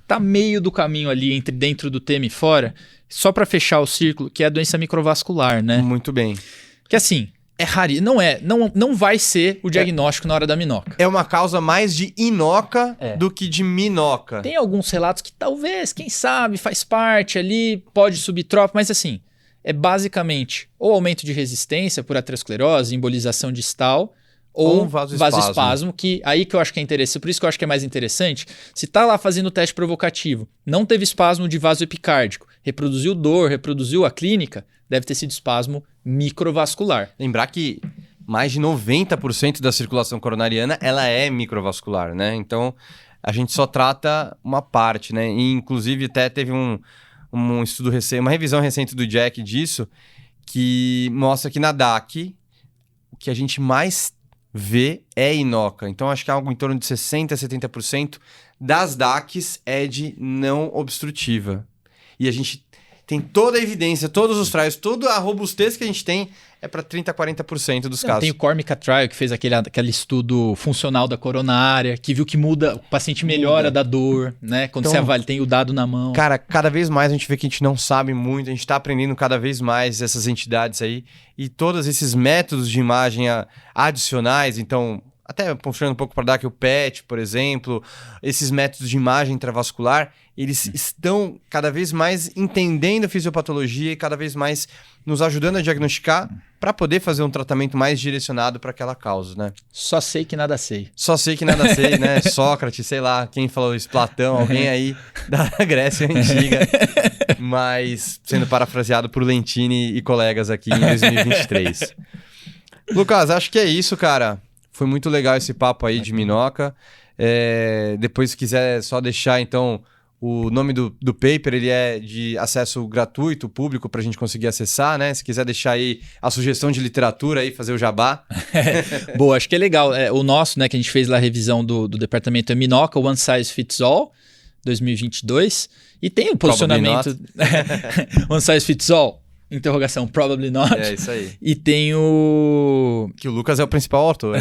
tá meio do caminho ali entre dentro do tema e fora, só para fechar o círculo, que é a doença microvascular, né? Muito bem. Que assim, é raro, não vai ser o diagnóstico na hora da minoca. É uma causa mais de inoca do que de minoca. Tem alguns relatos que talvez, quem sabe, faz parte ali, pode subir tropa, mas assim, é basicamente ou aumento de resistência por aterosclerose, embolização distal, ou um vasoespasmo, que aí que eu acho que é interessante, por isso que eu acho que é mais interessante, se tá lá fazendo o teste provocativo, não teve espasmo de vaso epicárdico, reproduziu dor, reproduziu a clínica, deve ter sido espasmo microvascular. Lembrar que mais de 90% da circulação coronariana, ela é microvascular, né? Então, a gente só trata uma parte, né? E, inclusive, até teve um estudo recente, uma revisão recente do Jack disso, que mostra que na DAC, o que a gente mais vê é inoca. Então, acho que algo em torno de 60% a 70% das DACs é de não obstrutiva. E a gente tem toda a evidência, todos os trials, toda a robustez que a gente tem é para 30% a 40% dos casos. Tem o Cormica Trial, que fez aquele estudo funcional da coronária, que viu que muda, o paciente melhora da dor, né? Quando então, você avalia, tem o dado na mão. Cara, cada vez mais a gente vê que a gente não sabe muito, a gente está aprendendo cada vez mais essas entidades aí e todos esses métodos de imagem adicionais, então... Até puxando um pouco para dar aqui o PET, por exemplo, esses métodos de imagem intravascular, eles estão cada vez mais entendendo a fisiopatologia e cada vez mais nos ajudando a diagnosticar para poder fazer um tratamento mais direcionado para aquela causa, né? Só sei que nada sei. Só sei que nada sei, né? Sócrates, sei lá, quem falou isso, Platão, alguém aí da Grécia Antiga, mas sendo parafraseado por Lentini e colegas aqui em 2023. Lucas, acho que é isso, cara. Foi muito legal esse papo aí de minoca. Depois, se quiser só deixar, então, o nome do paper, ele é de acesso gratuito, público, para a gente conseguir acessar, né? Se quiser deixar aí a sugestão de literatura aí, fazer o jabá. Boa, acho que é legal. O nosso, né, que a gente fez lá a revisão do departamento é Minoca, One Size Fits All, 2022. E tem o posicionamento... One Size Fits All? Interrogação, probably not. É isso aí. E tem o... Que o Lucas é o principal autor.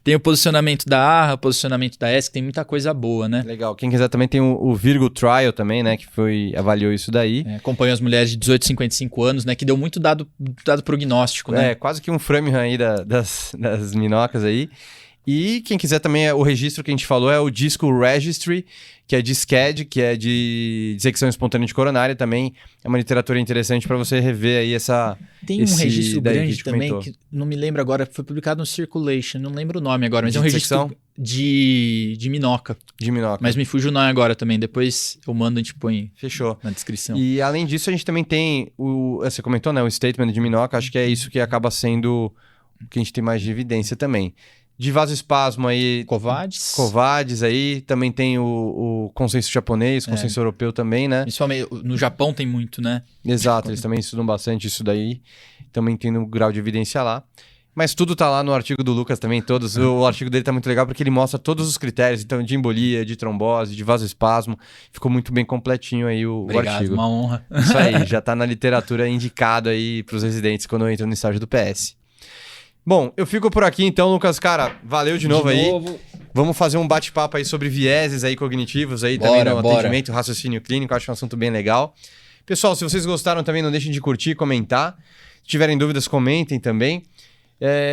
Tem o posicionamento da ARRA, o posicionamento da ESC, tem muita coisa boa, né? Legal. Quem quiser também tem o Virgo Trial também, né? Que avaliou isso daí. Acompanhou as mulheres de 18 a 55 anos, né? Que deu muito dado prognóstico, né? Quase que um Framingham aí das minocas aí. E quem quiser também, o registro que a gente falou é o Disco Registry, que é de SCAD, que é de dissecção espontânea de coronária também. É uma literatura interessante para você rever aí essa... Tem um registro grande também, que não me lembro agora, foi publicado no Circulation, não lembro o nome agora, mas é um registro de minoca. De minoca. Mas me fugiu o nome agora também, depois eu mando, a gente põe na descrição. E além disso, a gente também tem, você comentou, né, o statement de minoca, acho que é isso que acaba sendo o que a gente tem mais de evidência também. De vasoespasmo aí... Covades aí. Também tem o consenso japonês, consenso europeu também, né? Principalmente no Japão tem muito, né? Exato, eles também estudam bastante isso daí. Também tem um grau de evidência lá. Mas tudo tá lá no artigo do Lucas também, todos. O artigo dele tá muito legal porque ele mostra todos os critérios. Então, de embolia, de trombose, de vasoespasmo. Ficou muito bem completinho aí o artigo. Uma honra. Isso aí, já tá na literatura indicado aí pros residentes quando entram no estágio do PS. Bom, eu fico por aqui então, Lucas. Cara, valeu de novo aí. Vamos fazer um bate-papo aí sobre vieses aí cognitivos aí também no atendimento, raciocínio clínico. Acho um assunto bem legal. Pessoal, se vocês gostaram também, não deixem de curtir, comentar. Se tiverem dúvidas, comentem também.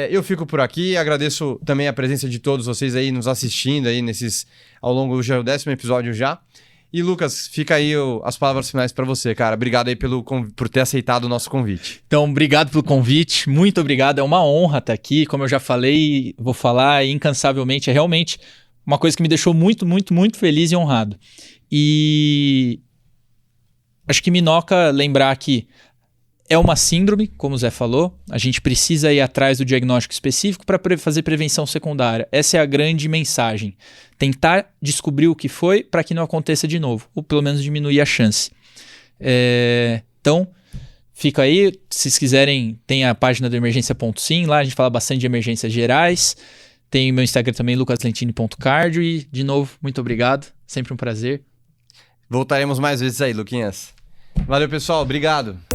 Eu fico por aqui. Agradeço também a presença de todos vocês aí nos assistindo aí ao longo do 10º episódio já. E, Lucas, fica aí as palavras finais para você, cara. Obrigado aí por ter aceitado o nosso convite. Então, obrigado pelo convite. Muito obrigado. É uma honra estar aqui. Como eu já falei, vou falar incansavelmente. É realmente uma coisa que me deixou muito, muito, muito feliz e honrado. E acho que minoca, lembrar que é uma síndrome, como o Zé falou. A gente precisa ir atrás do diagnóstico específico para fazer prevenção secundária. Essa é a grande mensagem. Tentar descobrir o que foi para que não aconteça de novo, ou pelo menos diminuir a chance. Então, fica aí. Se vocês quiserem, tem a página do emergência.sim, lá a gente fala bastante de emergências gerais. Tem o meu Instagram também, lucaslentini.cardio. E, de novo, muito obrigado. Sempre um prazer. Voltaremos mais vezes aí, Luquinhas. Valeu, pessoal. Obrigado.